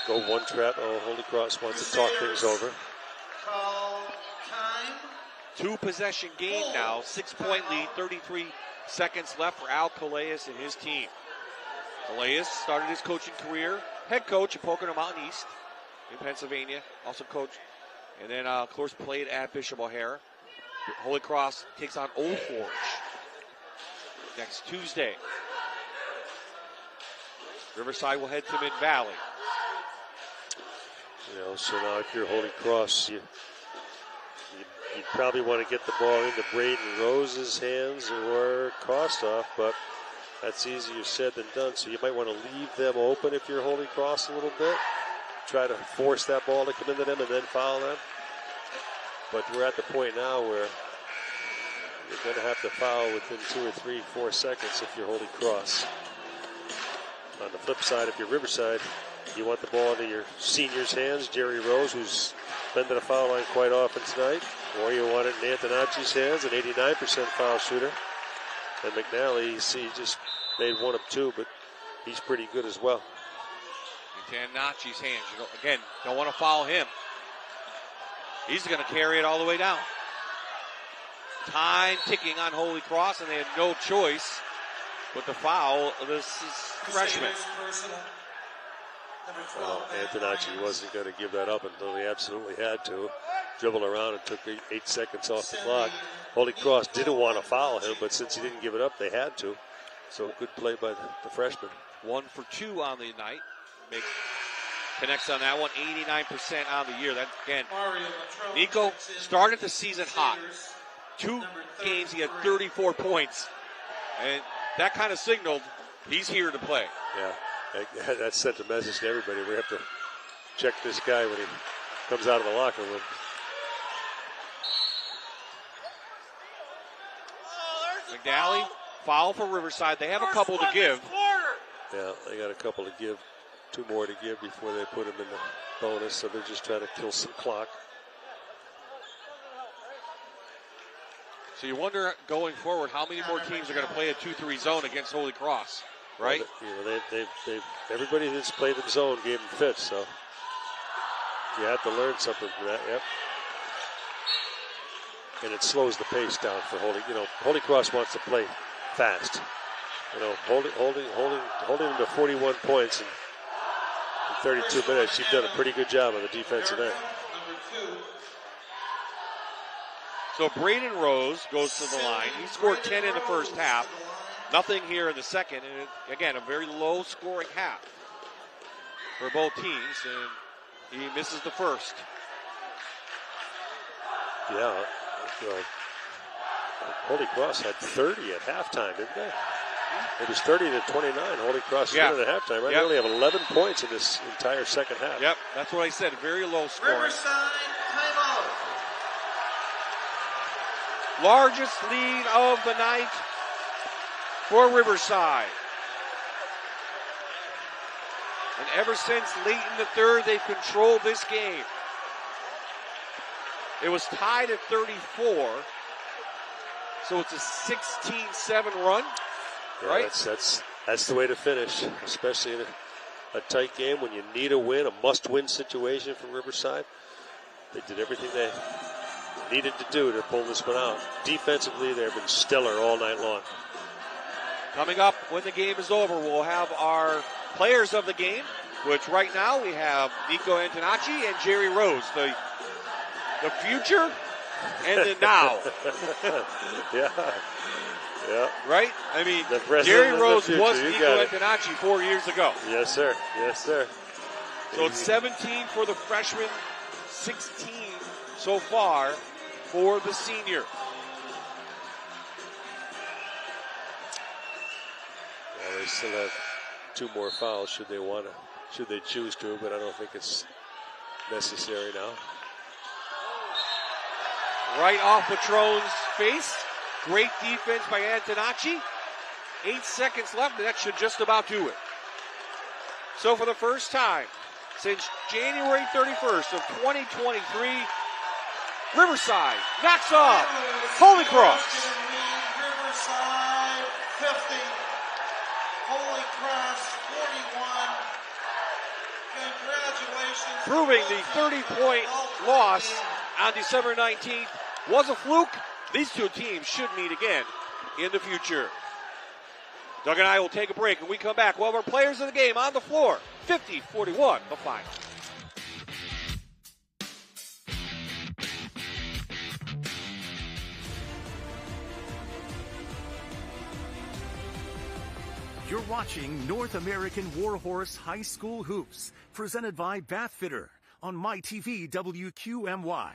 go one trap. Oh, Holy Cross wants to talk things over. 2-possession game now. 6-point lead. 33 seconds left for Al Calais and his team. Calais started his coaching career, head coach at Pocono Mountain East in Pennsylvania. Also coached, and then of course played at Bishop O'Hare. Holy Cross takes on Old Forge next Tuesday. Riverside will head to Mid-Valley. So now if you're Holy Cross, you probably want to get the ball into Braden Rose's hands or Kostoff, but that's easier said than done. So you might want to leave them open if you're Holy Cross a little bit. Try to force that ball to come into them and then foul them. But we're at the point now where you're going to have to foul within 2 or 3, 4 seconds if you're Holy Cross. On the flip side, if you're Riverside, you want the ball into your senior's hands, Jerry Rose, who's been to the foul line quite often tonight, or you want it in Antonacci's hands, an 89% foul shooter. And McNally, he just made 1 of 2, but he's pretty good as well. Antonacci's hands. Again, don't want to foul him. He's going to carry it all the way down. Time ticking on Holy Cross, and they had no choice but the foul. This is freshman. Well, Antonacci wasn't going to give that up until he absolutely had to. Dribbled around and took 8 seconds off the clock. Holy Cross didn't want to foul him, but since he didn't give it up, they had to. So good play by the freshman. 1 for 2 on the night. Connects on that one, 89% on the year. That again, Nico started the season hot. 2 games, he had 34 points. And that kind of signaled he's here to play. Yeah, that sent a message to everybody. We have to check this guy when he comes out of the locker room. McNally, foul for Riverside. They have a couple to give. Yeah, they got a couple to give. 2 more to give before they put him in the bonus, so they're just trying to kill some clock. So you wonder going forward how many more teams are going to play a 2-3 zone against Holy Cross, right? Well, everybody that's played in zone gave them fits, so you have to learn something from that. Yep. And it slows the pace down for Holy. Holy Cross wants to play fast. Holding them to 41 points in 32 minutes. You've done a pretty good job on the defensive end. So Braden Rose goes to the line. He scored 10 in the first half. Nothing here in the second. And again, a very low-scoring half for both teams. And he misses the first. Yeah. Holy Cross had 30 at halftime, didn't they? It was 30-29. Holy Cross is winning at halftime. Right? They only have 11 points in this entire second half. Yep, that's what I said. Very low scoring. Riverside, timeout. Largest lead of the night for Riverside. And ever since late in the third, they've controlled this game. It was tied at 34, so it's a 16-7 run, Yeah, right? That's the way to finish, especially in a tight game when you need a win, a must-win situation for Riverside. They did everything they needed to do to pull this one out. Defensively, they've been stellar all night long. Coming up when the game is over, we'll have our players of the game, which right now we have Nico Antonacci and Jerry Rose, the future and the now. Yeah. Right? I mean, Jerry Rose was Nico Antonacci 4 years ago. Yes, sir. Yes, sir. So it's 17 for the freshman, 16 so far for the senior. Well, they still have 2 more fouls should they choose to, but I don't think it's necessary now. Right off Patron's face. Great defense by Antonacci. 8 seconds left, and that should just about do it. So for the first time since January 31st of 2023, Riverside knocks off Holy Cross. Riverside 50, Holy Cross 41. Congratulations. Proving the 30-point loss on December 19th was a fluke. These two teams should meet again in the future. Doug and I will take a break. When we come back, we'll have our players of the game on the floor. 50-41, the final. You're watching North American Warhorse High School Hoops, presented by Bathfitter on MyTV WQMY.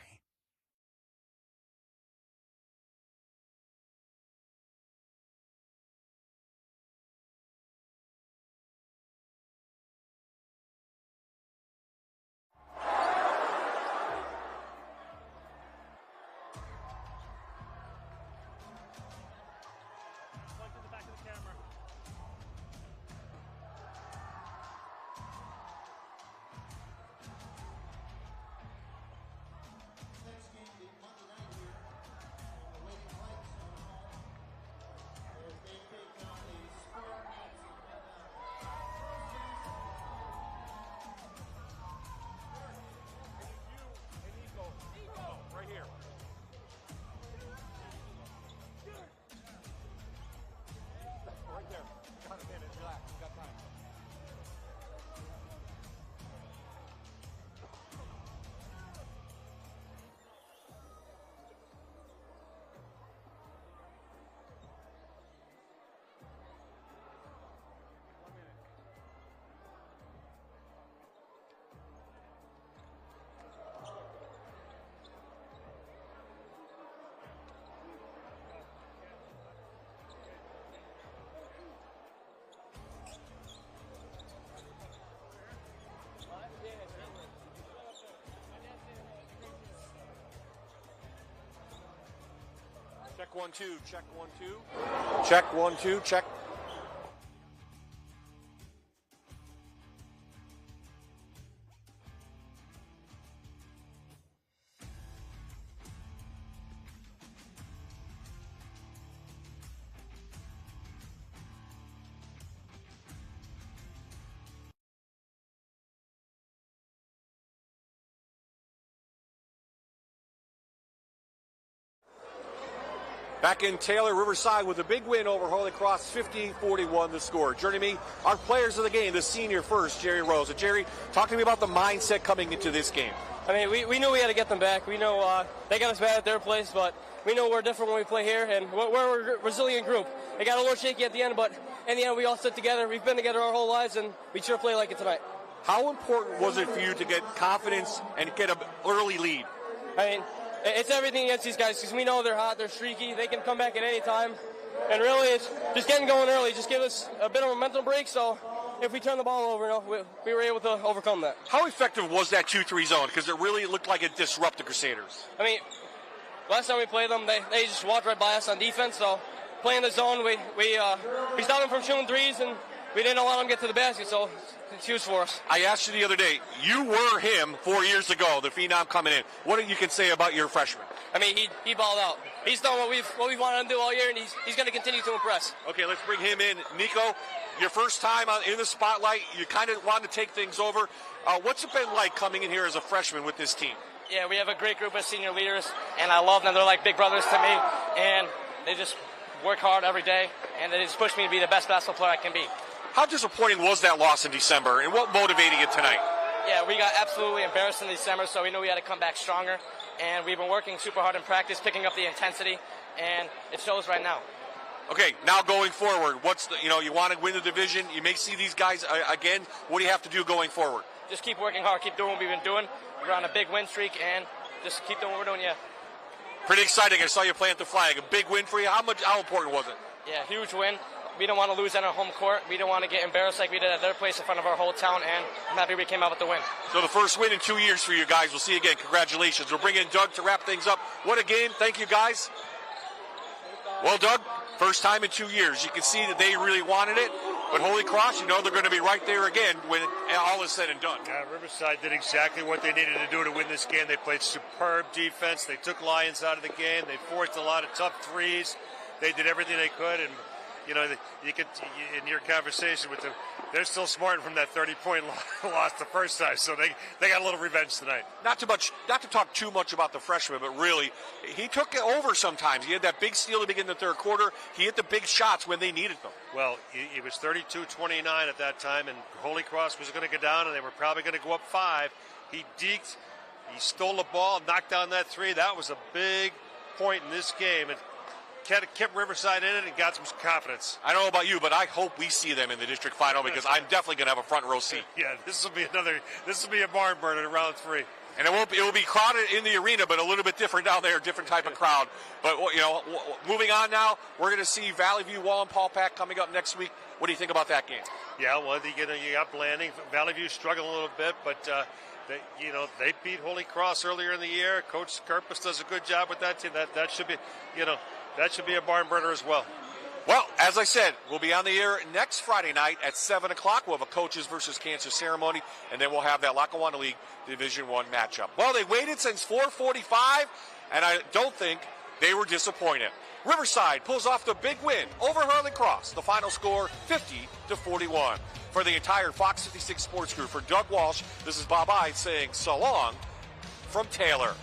Check 1, 2, check 1, 2. Check 1, 2, check. Back in Taylor, Riverside with a big win over Holy Cross, 50-41 the score. Joining me, our players of the game, the senior first, Jerry Rose. And Jerry, talk to me about the mindset coming into this game. I mean, we knew we had to get them back. We know they got us bad at their place, but we know we're different when we play here, and we're a resilient group. It got a little shaky at the end, but in the end, we all stood together. We've been together our whole lives, and we sure play like it tonight. How important was it for you to get confidence and get an early lead? I mean, it's everything against these guys because we know they're hot, they're streaky, they can come back at any time. And really, it's just getting going early. Just give us a bit of a mental break, so if we turn the ball over, we were able to overcome that. How effective was that 2-3 zone? Because it really looked like it disrupted the Crusaders. I mean, Last time we played them, they just walked right by us on defense. So playing the zone, we stopped them from shooting threes, and we didn't allow them to get to the basket. So it's huge for us. I asked you the other day, you were him 4 years ago, the phenom coming in. What you can say about your freshman? I mean, he balled out. He's done what we've wanted him to do all year, and he's going to continue to impress. Okay, let's bring him in. Nico, your first time in the spotlight, you kind of wanted to take things over. What's it been like coming in here as a freshman with this team? Yeah, we have a great group of senior leaders, and I love them. They're like big brothers to me, and they just work hard every day, and they just push me to be the best basketball player I can be. How disappointing was that loss in December, and what motivated you tonight? Yeah, we got absolutely embarrassed in December, so we knew we had to come back stronger, and we've been working super hard in practice, picking up the intensity, and it shows right now. Okay, now going forward, you want to win the division, you may see these guys again. What do you have to do going forward? Just keep working hard, keep doing what we've been doing. We're on a big win streak, and just keep doing what we're doing, yeah. Pretty exciting. I saw you plant the flag. A big win for you. How important was it? Yeah, huge win. We don't want to lose on our home court. We don't want to get embarrassed like we did at their place in front of our whole town, and I'm happy we came out with the win. So the first win in 2 years for you guys. We'll see you again. Congratulations. We'll bring in Doug to wrap things up. What a game. Thank you, guys. Well, Doug, first time in 2 years. You can see that they really wanted it. But Holy Cross, they're going to be right there again when all is said and done. Yeah, Riverside did exactly what they needed to do to win this game. They played superb defense. They took Lions out of the game. They forced a lot of tough threes. They did everything they could, and you could, in your conversation with them, they're still smarting from that 30-point loss the first time, so they got a little revenge tonight. Not to talk too much about the freshman, but really, he took it over sometimes. He had that big steal to begin the third quarter. He hit the big shots when they needed them. Well, it was 32-29 at that time, and Holy Cross was going to go down, and they were probably going to go up 5. He deked, he stole the ball, knocked down that 3. That was a big point in this game. It kept Riverside in it and got some confidence. I don't know about you, but I hope we see them in the district final because I'm definitely going to have a front row seat. Yeah, this will be a barn burner in round 3. And it will be crowded in the arena, but a little bit different down there, different type of crowd. But moving on now, we're going to see Valley View, Wallenpaupack coming up next week. What do you think about that game? Yeah, well, you got Blanding. Valley View struggling a little bit, but they beat Holy Cross earlier in the year. Coach Scarpus does a good job with that team. That should be that should be a barn burner as well. Well, as I said, we'll be on the air next Friday night at 7 o'clock. We'll have a coaches versus cancer ceremony, and then we'll have that Lackawanna League Division I matchup. Well, they waited since 4:45, and I don't think they were disappointed. Riverside pulls off the big win over Holy Cross. The final score, 50-41. For the entire Fox 56 Sports Group, for Doug Walsh, this is Bob Ide saying so long from Taylor.